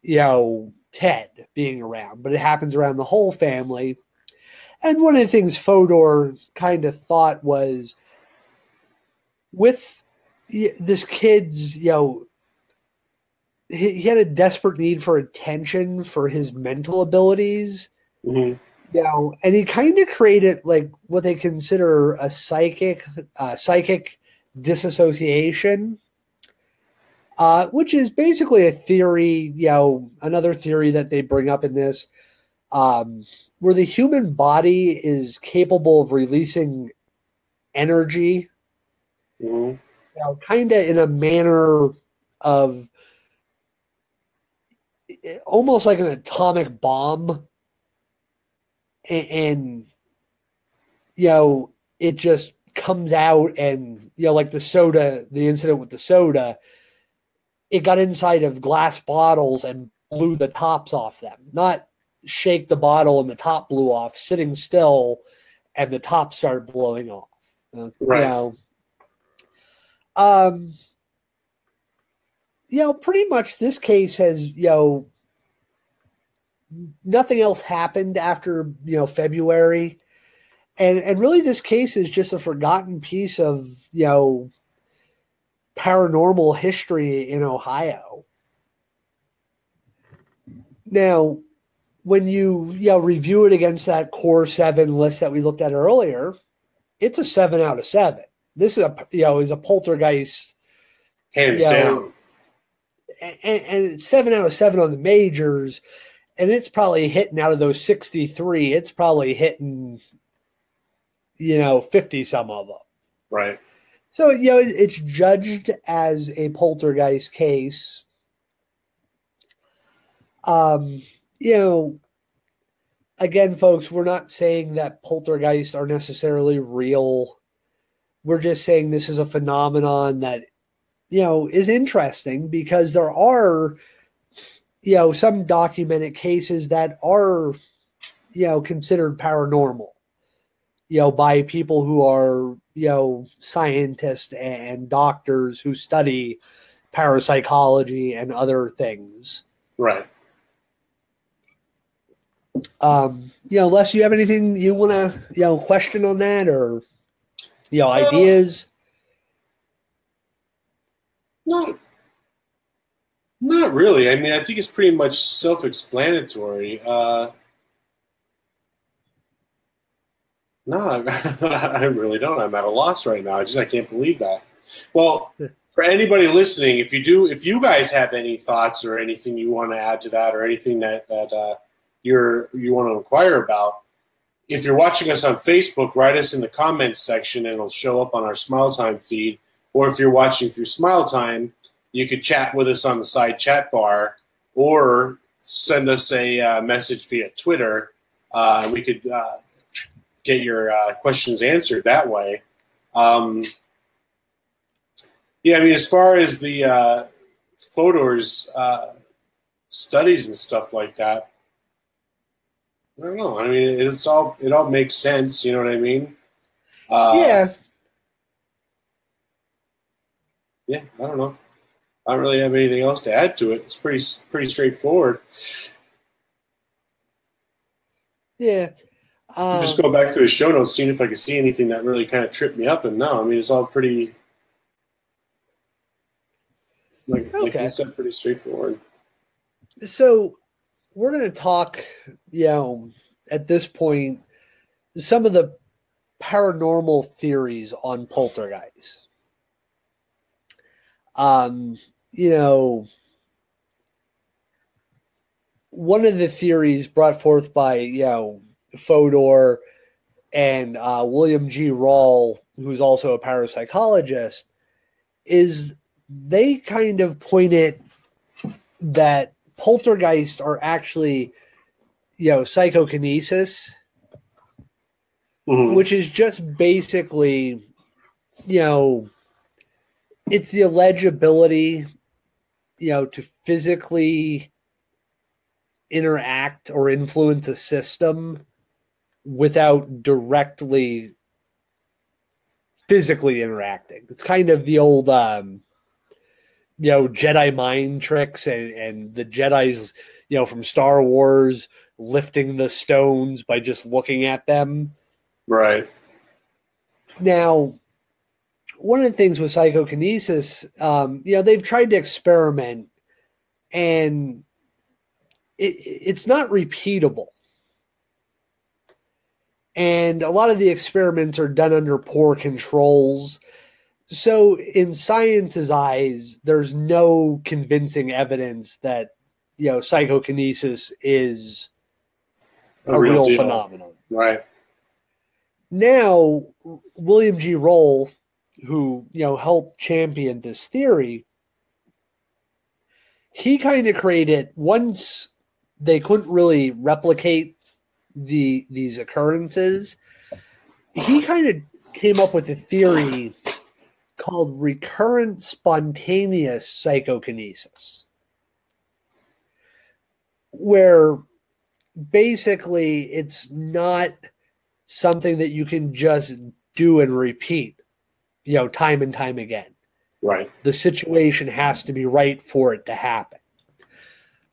Ted being around, but it happens around the whole family. And one of the things Fodor kind of thought was, with this kid's, he had a desperate need for attention for his mental abilities. Mm-hmm. And he kind of created like what they consider a psychic disassociation, which is basically a theory, another theory that they bring up in this, where the human body is capable of releasing energy, kind of in a manner of almost like an atomic bomb. And it just comes out, and like the incident with the soda, it got inside of glass bottles and blew the tops off them. Not shake the bottle and the top blew off, sitting still and the top started blowing off. Right. Pretty much this case has, nothing else happened after, February. And really this case is just a forgotten piece of, paranormal history in Ohio. Now, when you review it against that core 7 list that we looked at earlier, it's a 7 out of 7. This is is a poltergeist, hands down, and it's 7 out of 7 on the majors. And it's probably hitting, out of those 63, it's probably hitting, 50 some of them. Right. So, it's judged as a poltergeist case. Again, folks, we're not saying that poltergeists are necessarily real. We're just saying this is a phenomenon that, is interesting, because there are, some documented cases that are, considered paranormal, by people who are, scientists and doctors who study parapsychology and other things. Right. Les, you have anything you want to, question on that, or, ideas? Not really. I mean, I think it's pretty much self-explanatory. No, I really don't. I'm at a loss right now. I can't believe that. Well, for anybody listening, if you guys have any thoughts or anything you want to add to that, or anything that you want to inquire about, if you're watching us on Facebook, write us in the comments section, and it'll show up on our Smile Time feed. Or if you're watching through Smile Time, you could chat with us on the side chat bar, or send us a message via Twitter. We could get your questions answered that way. Yeah, I mean, as far as the Fodor's studies and stuff like that, I don't know. I mean, it all makes sense. You know what I mean? Yeah. Yeah, I don't know. I don't really have anything else to add to it. It's pretty straightforward. Yeah. Just go back through the show notes, seeing if I could see anything that really kind of tripped me up. And no, I mean, it's all pretty, like you said, pretty straightforward. So we're going to talk, at this point, some of the paranormal theories on Poltergeist. One of the theories brought forth by, Fodor and William G. Rawle, who's also a parapsychologist, is they kind of pointed that poltergeists are actually, psychokinesis, which is just basically, it's the alleged ability, to physically interact or influence a system without directly physically interacting. It's kind of the old, Jedi mind tricks and the Jedis, from Star Wars lifting the stones by just looking at them. Right. Now, one of the things with psychokinesis, they've tried to experiment, and it's not repeatable. And a lot of the experiments are done under poor controls. So in science's eyes, there's no convincing evidence that, psychokinesis is a real phenomenon. Right. Now, William G. Rawle, who, helped champion this theory, he kind of created, once they couldn't really replicate these occurrences, he kind of came up with a theory called recurrent spontaneous psychokinesis, where basically it's not something that you can just do and repeat, time and time again. Right. The situation has to be right for it to happen.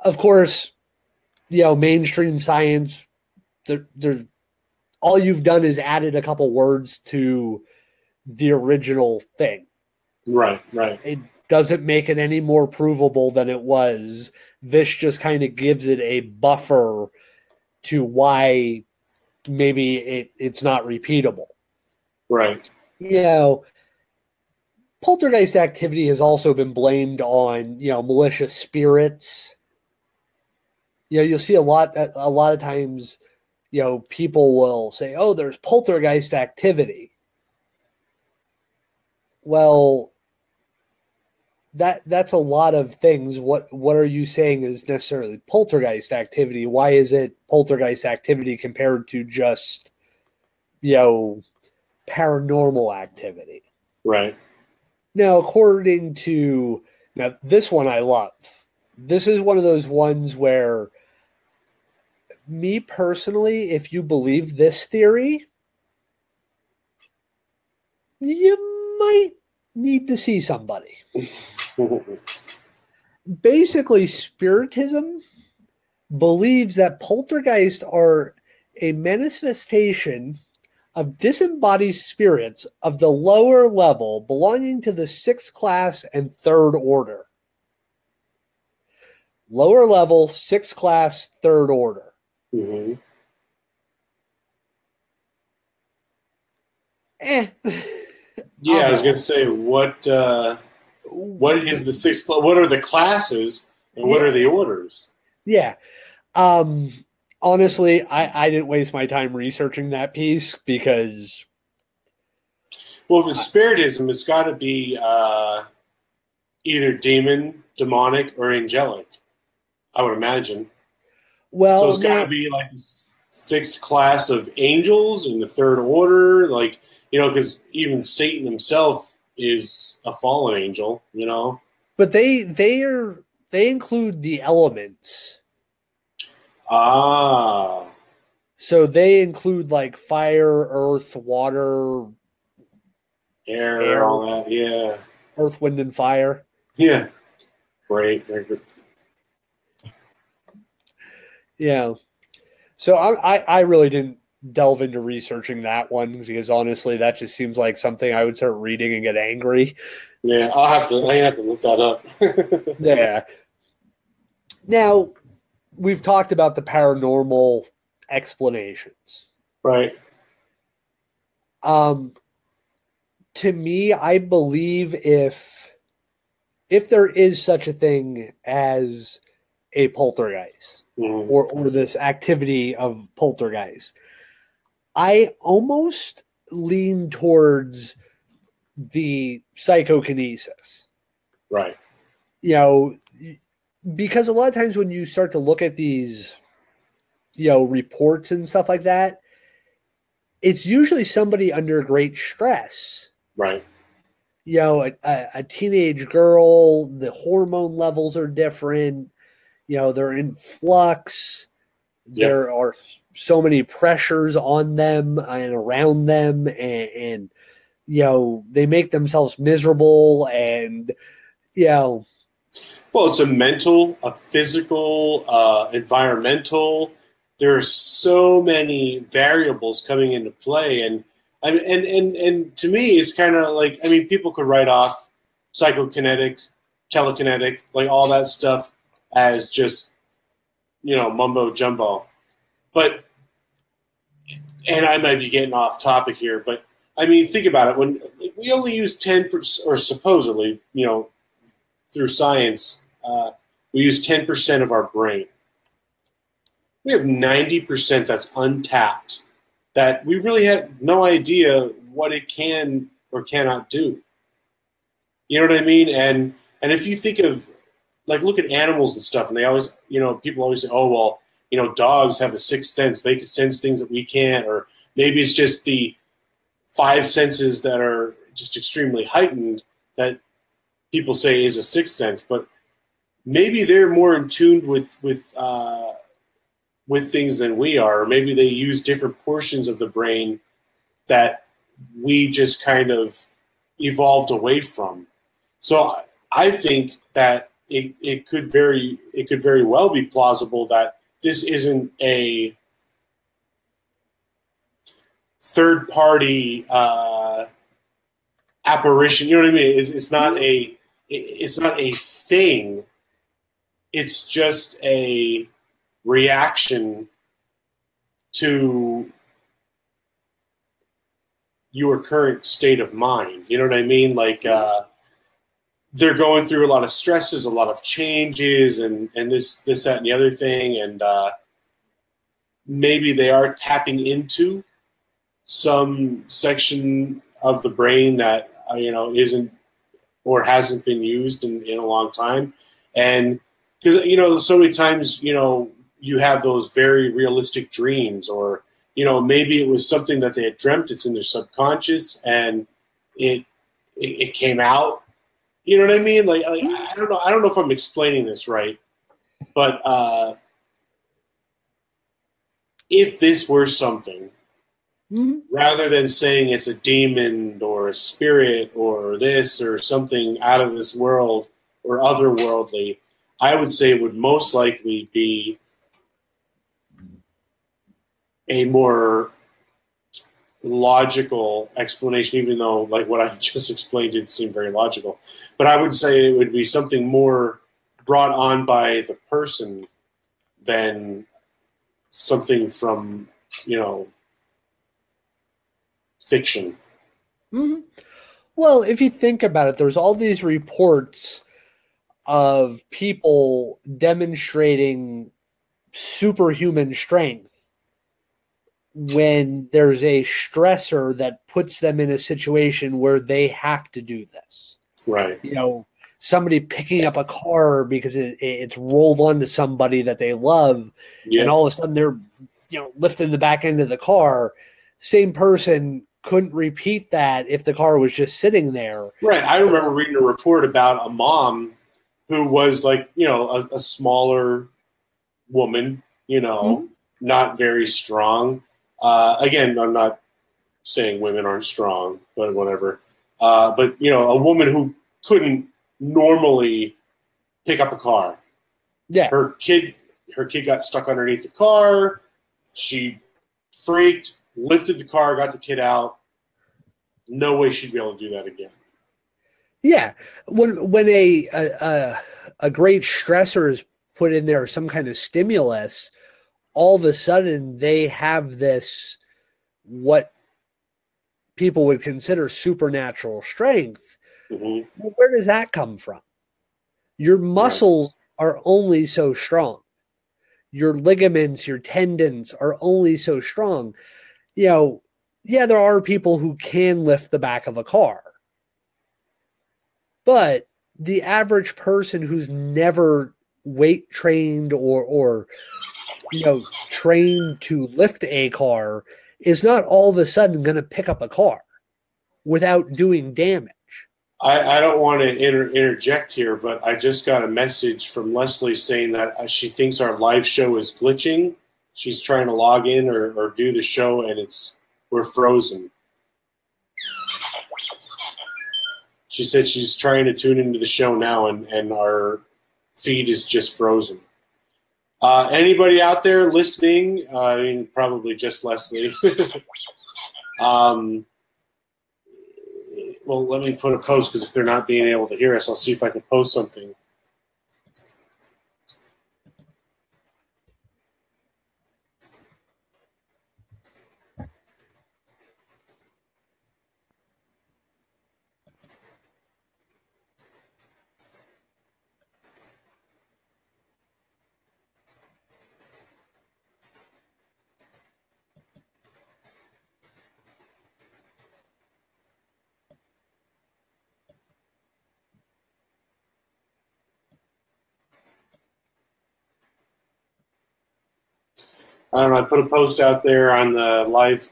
Of course, mainstream science, there's all you've done is added a couple words to the original thing. Right, right. It doesn't make it any more provable than it was. This just kind of gives it a buffer to why maybe it's not repeatable. Right. Poltergeist activity has also been blamed on, malicious spirits. You'll see a lot of times, people will say, oh, there's poltergeist activity. Well, that's a lot of things. What are you saying is necessarily poltergeist activity? Why is it poltergeist activity compared to just, paranormal activity? Right. Now, this one I love. This is one of those ones where, me personally, if you believe this theory, you might need to see somebody. Basically, Spiritism believes that poltergeists are a manifestation of disembodied spirits of the lower level belonging to the 6th class and 3rd order. Lower level, 6th class, 3rd order. Mm-hmm. Yeah, I was going to say, what is the 6th? What are the classes and what are the orders? Yeah. Honestly, I didn't waste my time researching that piece because... Well, if it's Spiritism, it's got to be either demon, demonic, or angelic, I would imagine. Well, so it's got to be like fixed class of angels in the third order, like, you know, because even Satan himself is a fallen angel, you know. But they include the elements. Ah. So they include like fire, earth, water, Air, all that, yeah. Earth, wind, and fire. Yeah. Great. Very good. Yeah. So I really didn't delve into researching that one because honestly, that just seems like something I would start reading and get angry. Yeah, I have to look that up. Yeah. Now, we've talked about the paranormal explanations. Right. To me, I believe if there is such a thing as a poltergeist or this activity of poltergeist, I almost lean towards the psychokinesis. Right. You know, because a lot of times when you start to look at these, you know, reports and stuff like that, it's usually somebody under great stress. Right. You know, a teenage girl, the hormone levels are different. You know, they're in flux. Yep. There are so many pressures on them and around them, and you know, they make themselves miserable, and you know. Well, it's a mental, a physical, environmental. There are so many variables coming into play, and to me, it's kind of like, I mean, people could write off psychokinetic, telekinetic, like all that stuff as just, you know, mumbo jumbo. But, and I might be getting off topic here, but I mean, think about it. When we only use 10%, or supposedly, you know, through science, we use 10% of our brain. We have 90% that's untapped, that we really have no idea what it can or cannot do. You know what I mean? And if you think of, like, look at animals and stuff, and they always, you know, people always say, oh, well, you know, dogs have a sixth sense. They can sense things that we can't, or maybe it's just the five senses that are just extremely heightened that people say is a sixth sense, but maybe they're more in tune with things than we are, or maybe they use different portions of the brain that we just kind of evolved away from. So I think that it could very well be plausible that this isn't a third party apparition. You know what I mean? It's not a thing. It's just a reaction to your current state of mind. You know what I mean? Like, they're going through a lot of stresses, a lot of changes, and this, that, and the other thing. And maybe they are tapping into some section of the brain that, you know, isn't or hasn't been used in a long time. And because, you know, so many times, you know, you have those very realistic dreams, or, you know, maybe it was something that they had dreamt, it's in their subconscious, and it came out. You know what I mean? Like, I don't know if I'm explaining this right, but if this were something, rather than saying it's a demon or a spirit or this or something out of this world or otherworldly, I would say it would most likely be a more logical explanation, even though, like, what I just explained didn't seem very logical. But I would say it would be something more brought on by the person than something from, you know, fiction. Mm-hmm. Well, if you think about it, there's all these reports of people demonstrating superhuman strength when there's a stressor that puts them in a situation where they have to do this. Right. You know, somebody picking up a car because it's rolled onto somebody that they love, and all of a sudden they're, lifting the back end of the car. Same person couldn't repeat that if the car was just sitting there. Right. I remember reading a report about a mom who was like, a smaller woman, not very strong. Again, I'm not saying women aren't strong, but whatever. But, a woman who couldn't normally pick up a car. Yeah. Her kid got stuck underneath the car. She freaked, lifted the car, got the kid out. No way she'd be able to do that again. Yeah. When a great stressor is put in there, some kind of stimulus, all of a sudden they have this, what people would consider supernatural strength. Mm-hmm. Well, where does that come from? Your muscles are only so strong. Your ligaments, your tendons are only so strong. Yeah, there are people who can lift the back of a car. But the average person who's never weight trained or trained to lift a car is not all of a sudden going to pick up a car without doing damage. I don't want to interject here, but I just got a message from Leslie saying that she thinks our live show is glitching. She's trying to log in or view the show, and we're frozen. She said she's trying to tune into the show now, and our feed is just frozen. Anybody out there listening? I mean, probably just Leslie. Well, let me put a post, because if they're not being able to hear us, I'll see if I can post something. I don't know. I put a post out there on the live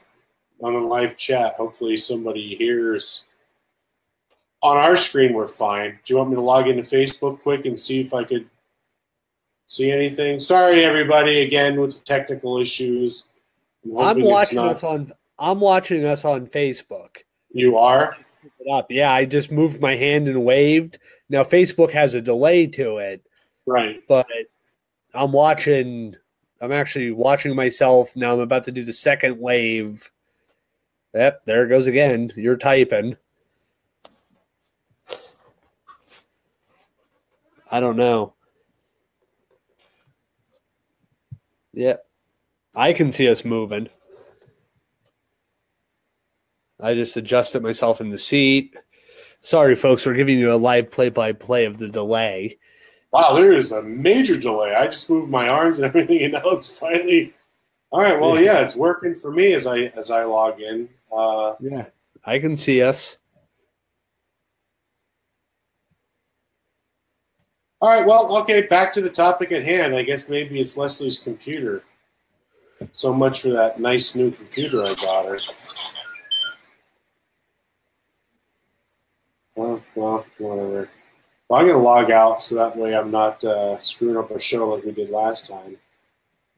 chat. Hopefully somebody hears. On our screen, we're fine. Do you want me to log into Facebook quick and see if I could see anything? Sorry, everybody, again with the technical issues. I'm watching us on Facebook. You are? Yeah, I just moved my hand and waved. Now Facebook has a delay to it. Right. But I'm actually watching myself. Now I'm about to do the second wave. Yep, there it goes again. You're typing. I don't know. Yep. I can see us moving. I just adjusted myself in the seat. Sorry, folks, we're giving you a live play-by-play of the delay. Wow, there is a major delay. I just moved my arms and everything, and now it's finally. All right, well, yeah, it's working for me as I log in. Yeah, I can see us. All right, well, okay, back to the topic at hand. I guess maybe it's Leslie's computer. So much for that nice new computer I got her. Well, whatever. Well, I'm going to log out so that way I'm not screwing up our show like we did last time.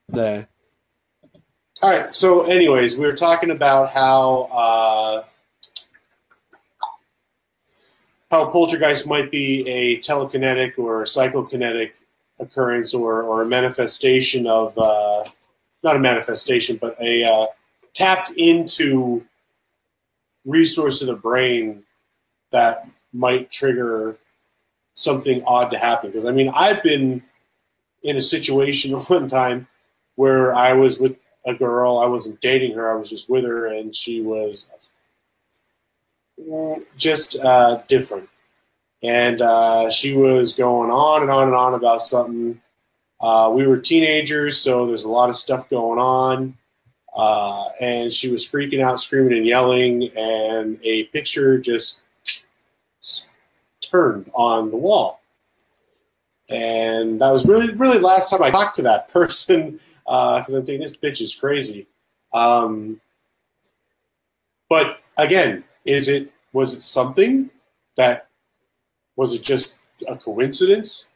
There. All right, so anyways, we were talking about how poltergeist might be a telekinetic or psychokinetic occurrence or a manifestation of, not a manifestation, but a tapped into resource of the brain that might trigger something odd to happen. Because, I mean, I've been in a situation one time where I was with a girl. I wasn't dating her. I was just with her, and she was just different. And she was going on and on and on about something. We were teenagers, so there's a lot of stuff going on. And she was freaking out, screaming and yelling, and a picture just turned on the wall. And that was really, really last time I talked to that person. because I'm thinking this bitch is crazy. But again, was it something that was it just a coincidence?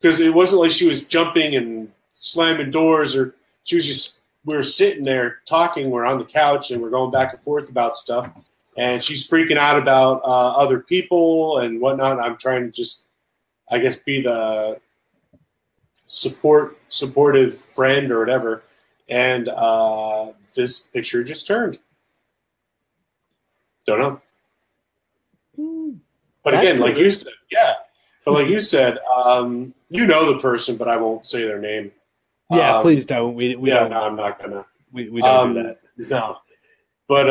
Because it wasn't like she was jumping and slamming doors, or she was just. We were sitting there talking. We're on the couch and we're going back and forth about stuff. And she's freaking out about other people and whatnot. I'm trying to just, I guess, be the supportive friend or whatever. And this picture just turned. Don't know. But again, like you said, yeah. But like you said, you know the person, but I won't say their name. Yeah, please don't. We don't. No, I'm not gonna. We don't do that. No, but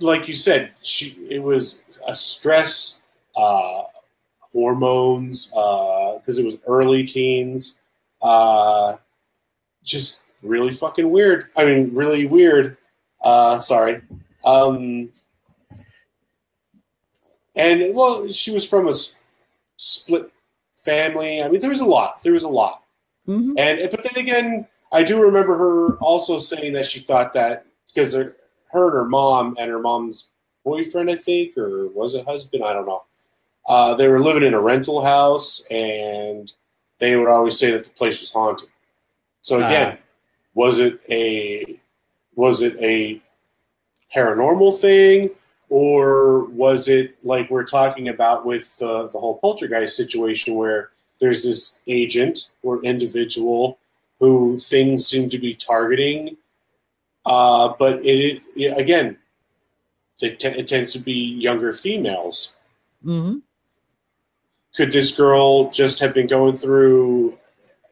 like you said, it was a stress, hormones, because it was early teens, just really fucking weird. I mean, really weird. Sorry. And well, she was from a split family. I mean, there was a lot. Mm-hmm. But then again, I do remember her also saying that she thought that because her and her mom and her mom's boyfriend, I think, or was it husband? I don't know. They were living in a rental house, and they would always say that the place was haunted. So again, was it a paranormal thing? Or was it like we're talking about with the whole Poltergeist situation where there's this agent or individual who things seem to be targeting? But it tends to be younger females. Mm-hmm. Could this girl just have been going through,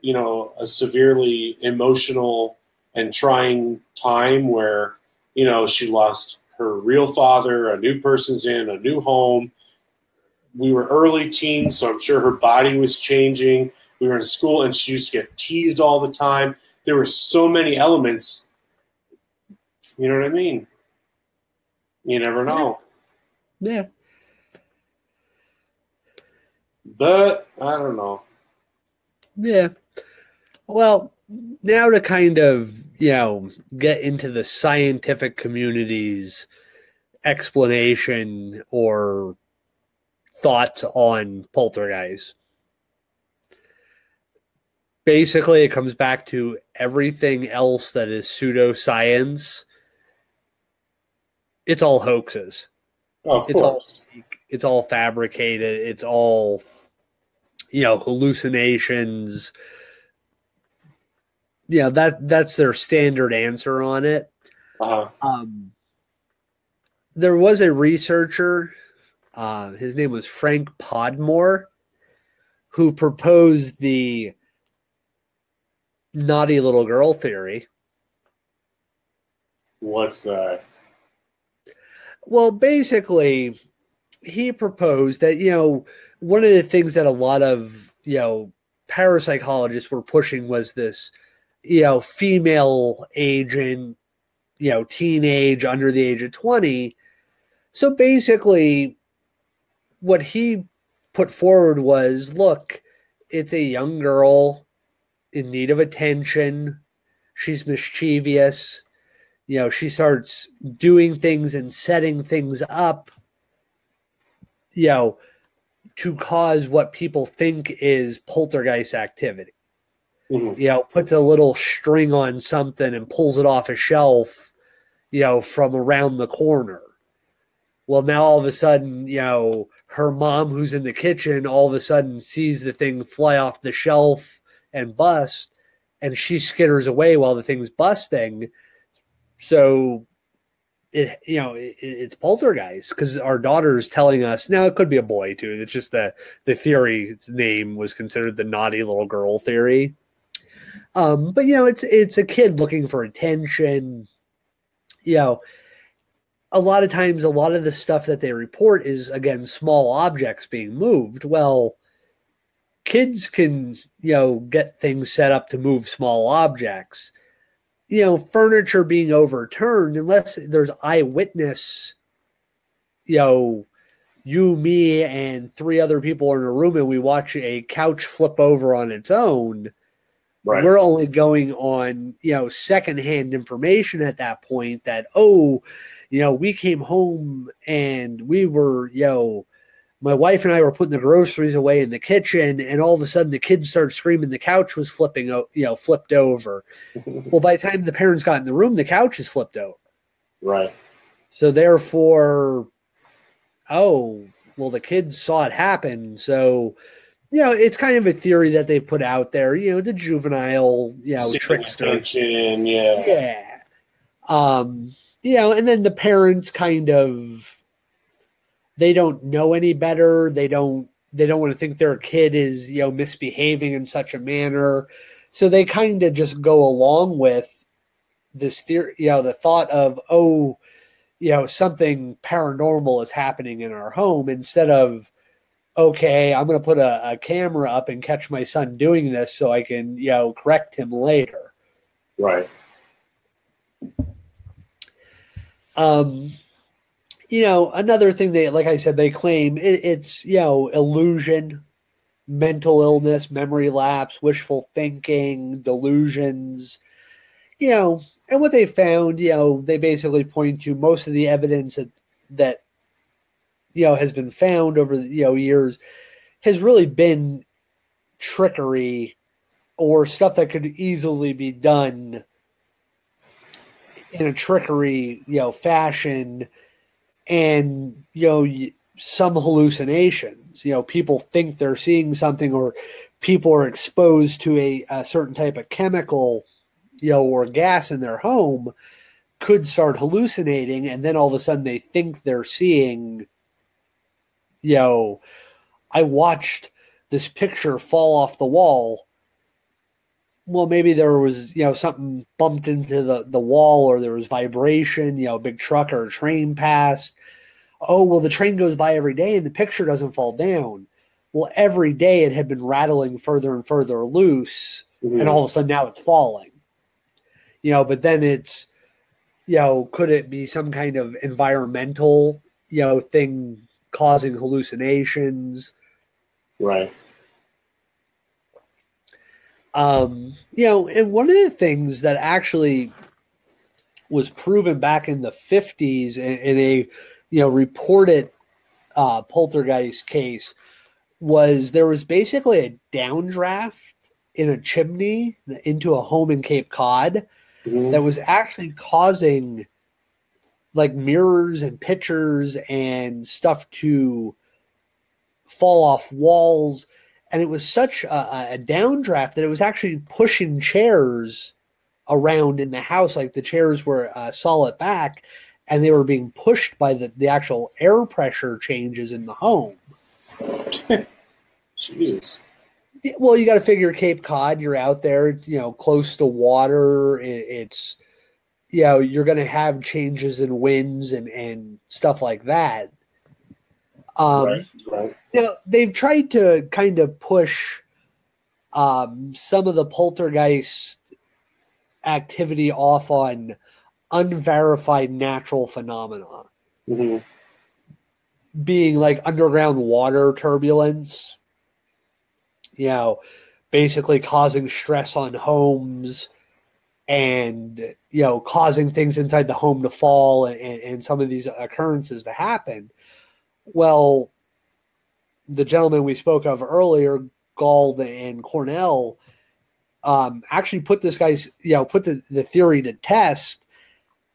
a severely emotional and trying time where, she lost her real father, a new person's in, a new home. We were early teens, so I'm sure her body was changing. We were in school, and she used to get teased all the time. There were so many elements. You know what I mean? You never know. Yeah. But, I don't know. Yeah. Well, now to kind of, get into the scientific community's explanation or thoughts on poltergeist. Basically, it comes back to everything else that is pseudoscience. It's all hoaxes. Of course. It's all fabricated. It's all, hallucinations. That's their standard answer on it. Uh-huh. There was a researcher, his name was Frank Podmore, who proposed the naughty little girl theory. What's that? Well, basically, he proposed that, one of the things that a lot of, parapsychologists were pushing was this, female agent, teenage under the age of 20. So basically, what he put forward was, look, it's a young girl in need of attention. She's mischievous. She starts doing things and setting things up, to cause what people think is poltergeist activity. Mm-hmm. Puts a little string on something and pulls it off a shelf, from around the corner. Well, now all of a sudden, her mom who's in the kitchen all of a sudden sees the thing fly off the shelf and bust, and she skitters away while the thing's busting. So it's poltergeist because our daughter's telling us. Now it could be a boy too. It's just the theory's name was considered the naughty little girl theory. But it's a kid looking for attention. A lot of times, a lot of the stuff that they report is, again, small objects being moved. Well, kids can, get things set up to move small objects. Furniture being overturned, unless there's eyewitness, you, me, and 3 other people are in a room and we watch a couch flip over on its own, Right. we're only going on, secondhand information at that point that, we came home and we were, my wife and I were putting the groceries away in the kitchen, and all of a sudden the kids started screaming the couch was flipped over. Well, by the time the parents got in the room, the couch is flipped over. Right. So therefore, the kids saw it happen. So, it's kind of a theory that they've put out there, the juvenile, trickster. Attention, yeah. Yeah. And then the parents kind of, they don't know any better. They don't want to think their kid is, misbehaving in such a manner. So they kind of just go along with this theory, the thought of, something paranormal is happening in our home, instead of, okay, I'm going to put a camera up and catch my son doing this so I can, correct him later. Right. Another thing like I said, they claim it's, illusion, mental illness, memory lapse, wishful thinking, delusions, and what they found, they basically point to most of the evidence that has been found over the, years has really been trickery or stuff that could easily be done in a trickery, fashion. And, some hallucinations, people think they're seeing something, or people are exposed to a certain type of chemical, or gas in their home, could start hallucinating. And then all of a sudden they think they're seeing, I watched this picture fall off the wall. Well, maybe there was, something bumped into the wall, or there was vibration, a big truck or a train passed. Oh, well, the train goes by every day and the picture doesn't fall down. Well, every day it had been rattling further and further loose, and all of a sudden now it's falling. But then it's, could it be some kind of environmental, thing causing hallucinations? Right. And one of the things that actually was proven back in the 50s in a, reported poltergeist case was there was basically a downdraft in a chimney into a home in Cape Cod that was actually causing like mirrors and pictures and stuff to fall off walls. And it was such a downdraft that it was actually pushing chairs around in the house. Like the chairs were solid back, and they were being pushed by the actual air pressure changes in the home. Jeez. Well, you got to figure Cape Cod, you're out there, close to water. It's, you're going to have changes in winds and stuff like that. Right. They've tried to kind of push some of the poltergeist activity off on unverified natural phenomena, being like underground water turbulence, basically causing stress on homes and, causing things inside the home to fall and some of these occurrences to happen. Well, the gentleman we spoke of earlier, Gall and Cornell, actually put this guy's, put the theory to test,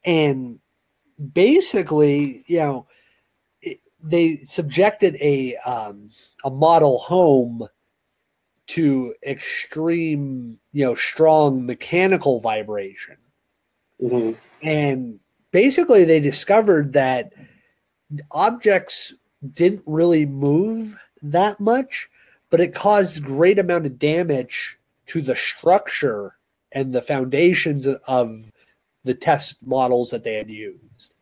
and basically, they subjected a model home to extreme, strong mechanical vibration, and basically they discovered that objects didn't really move that much, but it caused great amount of damage to the structure and the foundations of the test models that they had used.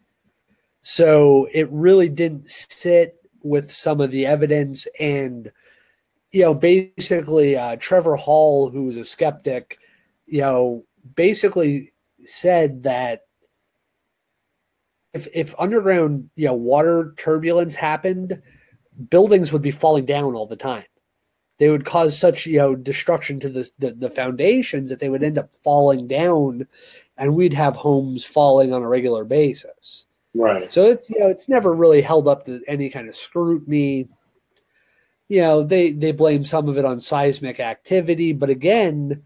So it really didn't sit with some of the evidence. And, basically Trevor Hall, who was a skeptic, basically said that if underground, water turbulence happened, buildings would be falling down all the time. They would cause such, destruction to the foundations that they would end up falling down, and we'd have homes falling on a regular basis. Right. So it's never really held up to any kind of scrutiny. They blame some of it on seismic activity, but again,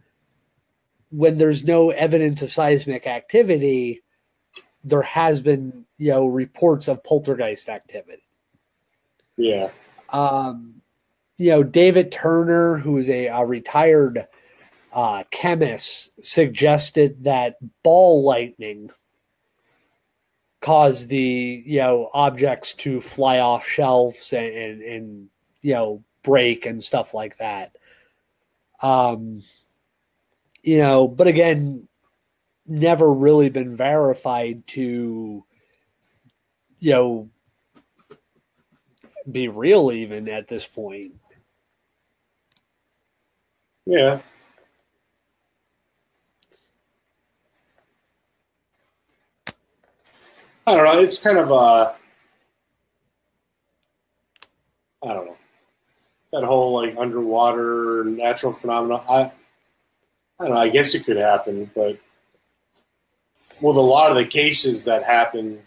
when there's no evidence of seismic activity, there has been, reports of poltergeist activity. Yeah. David Turner, who is a retired chemist, suggested that ball lightning caused the, objects to fly off shelves and break and stuff like that. But again, never really been verified to, be real even at this point. Yeah. I don't know. It's kind of I don't know. That whole like underwater natural phenomenon. I don't know. I guess it could happen, but with a lot of the cases that happened,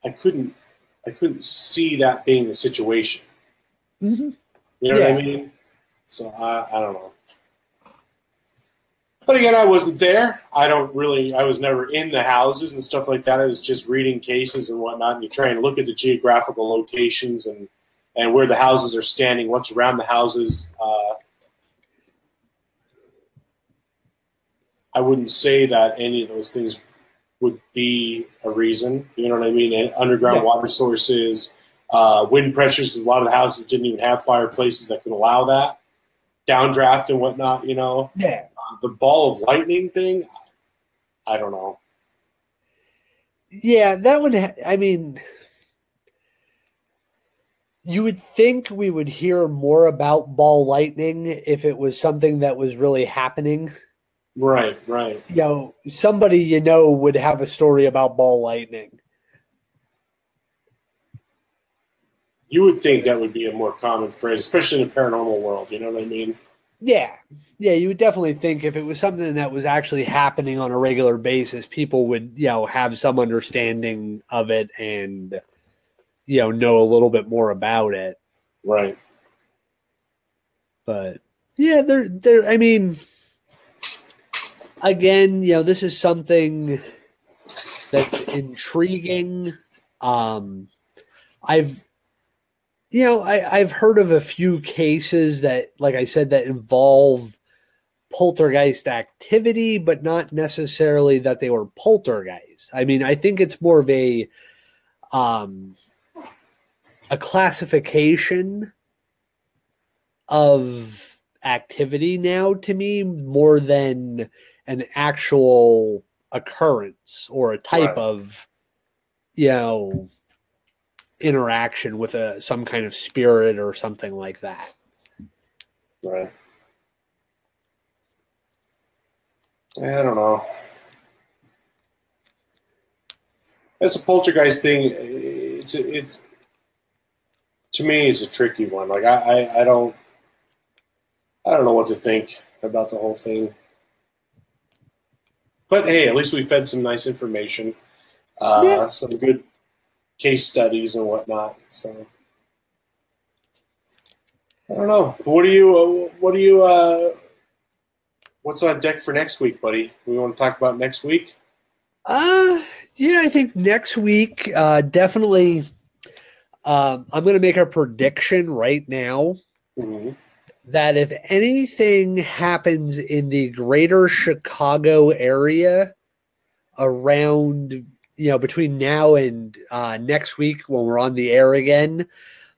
I couldn't see that being the situation. Mm-hmm. You know what I mean? So I don't know. But again, I wasn't there. I was never in the houses and stuff like that. I was just reading cases and whatnot, and you try and look at the geographical locations and where the houses are standing, what's around the houses. I wouldn't say that any of those things would be a reason. You know what I mean? And underground water sources, wind pressures, because a lot of the houses didn't even have fireplaces that could allow that. Downdraft and whatnot, Yeah. The ball of lightning thing, I don't know. Yeah, that would, you would think we would hear more about ball lightning if it was something that was really happening. Right. Somebody would have a story about ball lightning. You would think that would be a more common phrase, especially in the paranormal world. You know what I mean? Yeah, you would definitely think if it was something that was actually happening on a regular basis, people would, have some understanding of it and, know a little bit more about it. Right. But yeah, again, this is something that's intriguing. I've heard of a few cases that, like I said, that involve poltergeist activity, but not necessarily that they were poltergeist. I think it's more of a classification of activity now to me, more than an actual occurrence or a type of, interaction with some kind of spirit or something like that. Right. I don't know. That's a poltergeist thing. It's to me, it's a tricky one. Like I don't know what to think about the whole thing. But hey, at least we fed some nice information, some good case studies and whatnot. So I don't know. What do you? What's on deck for next week, buddy? We want to talk about next week? Yeah, I think next week, definitely. I'm going to make a prediction right now that if anything happens in the greater Chicago area around, between now and next week when we're on the air again,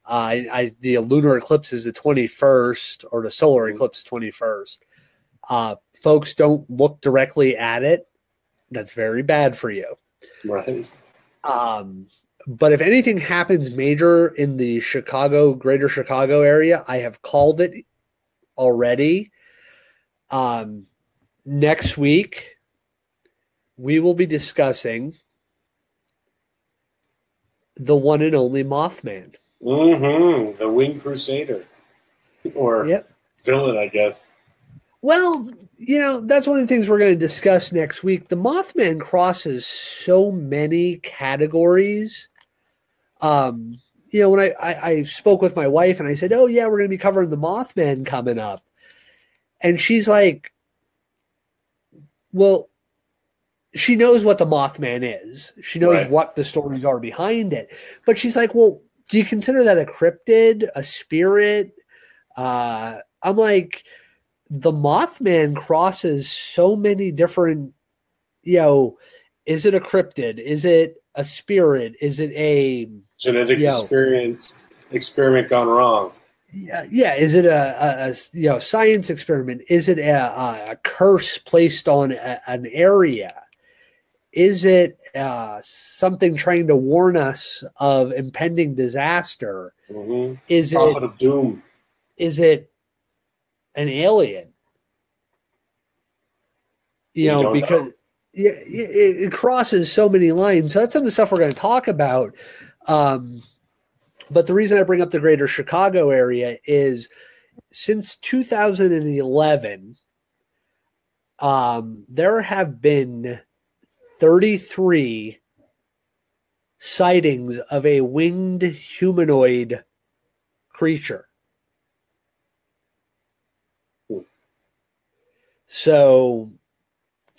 the lunar eclipse is the 21st, or the solar eclipse is 21st. Folks, don't look directly at it. That's very bad for you. Right. But if anything happens major in the greater Chicago area, I have called it already. Next week, we will be discussing the one and only Mothman. Mm-hmm. The Winged Crusader. Or Yep. villain, I guess. Well, that's one of the things we're going to discuss next week. The Mothman crosses so many categories. When I spoke with my wife and I said, oh, yeah, we're going to be covering the Mothman coming up. And she's like, well, she knows what the Mothman is. She knows what the stories are behind it. But she's like, well, do you consider that a cryptid, a spirit? I'm like, the Mothman crosses so many different, is it a cryptid? Is it a spirit? Is it a genetic experiment gone wrong? Yeah. Is it a science experiment? Is it a curse placed on an area? Is it something trying to warn us of impending disaster? Mm-hmm. Is Prophet of doom? Is it an alien? Because it crosses so many lines. So that's some of the stuff we're going to talk about. But the reason I bring up the greater Chicago area is since 2011, there have been 33 sightings of a winged humanoid creature. So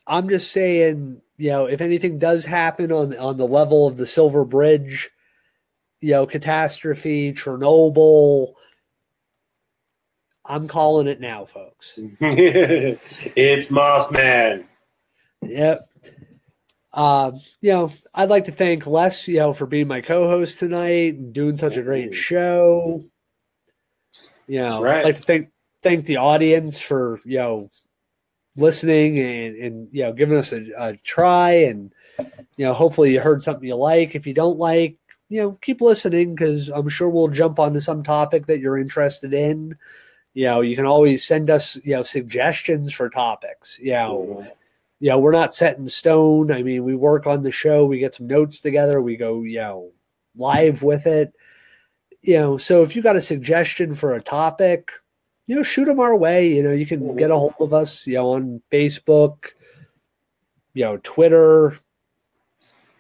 I'm just saying, if anything does happen on the level of the Silver Bridge, catastrophe, Chernobyl, I'm calling it now, folks. It's Mothman. Yep. I'd like to thank Les, for being my co-host tonight and doing such a great show. Right. I'd like to thank the audience for, listening and giving us a try, and hopefully you heard something you like. If you don't like, keep listening, because I'm sure we'll jump onto some topic that you're interested in. You can always send us suggestions for topics. We're not set in stone. I mean, we work on the show, we get some notes together, we go live with it. So if you got a suggestion for a topic, shoot them our way. You can get a hold of us, on Facebook, Twitter.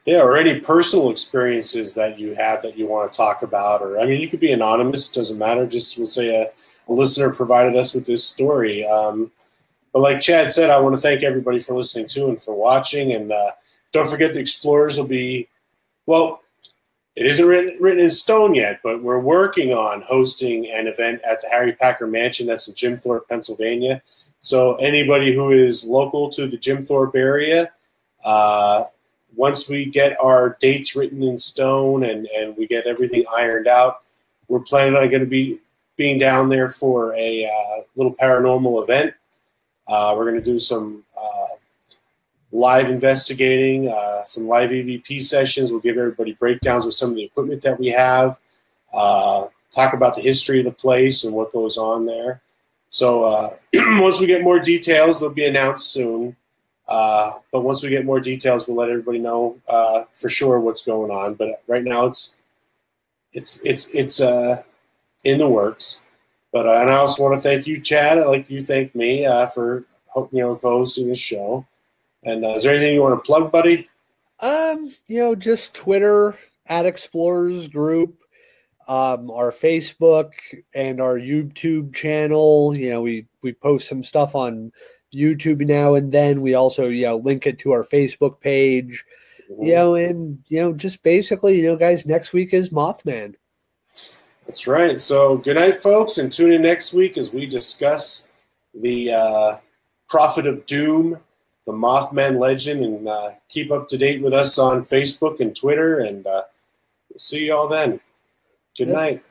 Yeah, or any personal experiences that you have that you want to talk about. Or, I mean, you could be anonymous. It doesn't matter. Just we'll say a listener provided us with this story. But like Chad said, I want to thank everybody for listening to and for watching. And don't forget the Explorers will be, well, it isn't written in stone yet, but we're working on hosting an event at the Harry Packer Mansion. That's in Jim Thorpe, Pennsylvania. So anybody who is local to the Jim Thorpe area, once we get our dates written in stone and we get everything ironed out, we're planning on going to be being down there for a little paranormal event. We're going to do some live investigating, some live EVP sessions. We'll give everybody breakdowns of some of the equipment that we have, talk about the history of the place and what goes on there. So once we get more details, they'll be announced soon. But once we get more details, we'll let everybody know for sure what's going on. But right now, it's in the works. But and I also want to thank you, Chad. Like you thanked me for co-hosting this show. And is there anything you want to plug, buddy? Just Twitter @Xplorers group, our Facebook and our YouTube channel. We post some stuff on YouTube now and then. We also link it to our Facebook page. And just basically, guys, next week is Mothman. That's right. So good night, folks, and tune in next week as we discuss the Prophet of Doom, the Mothman legend, and keep up to date with us on Facebook and Twitter, and we'll see you all then. Good night.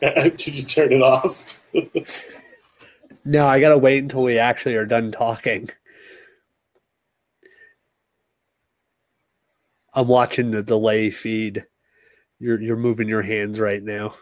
Did you turn it off? No, I gotta wait until we actually are done talking. I'm watching the delay feed. You're moving your hands right now.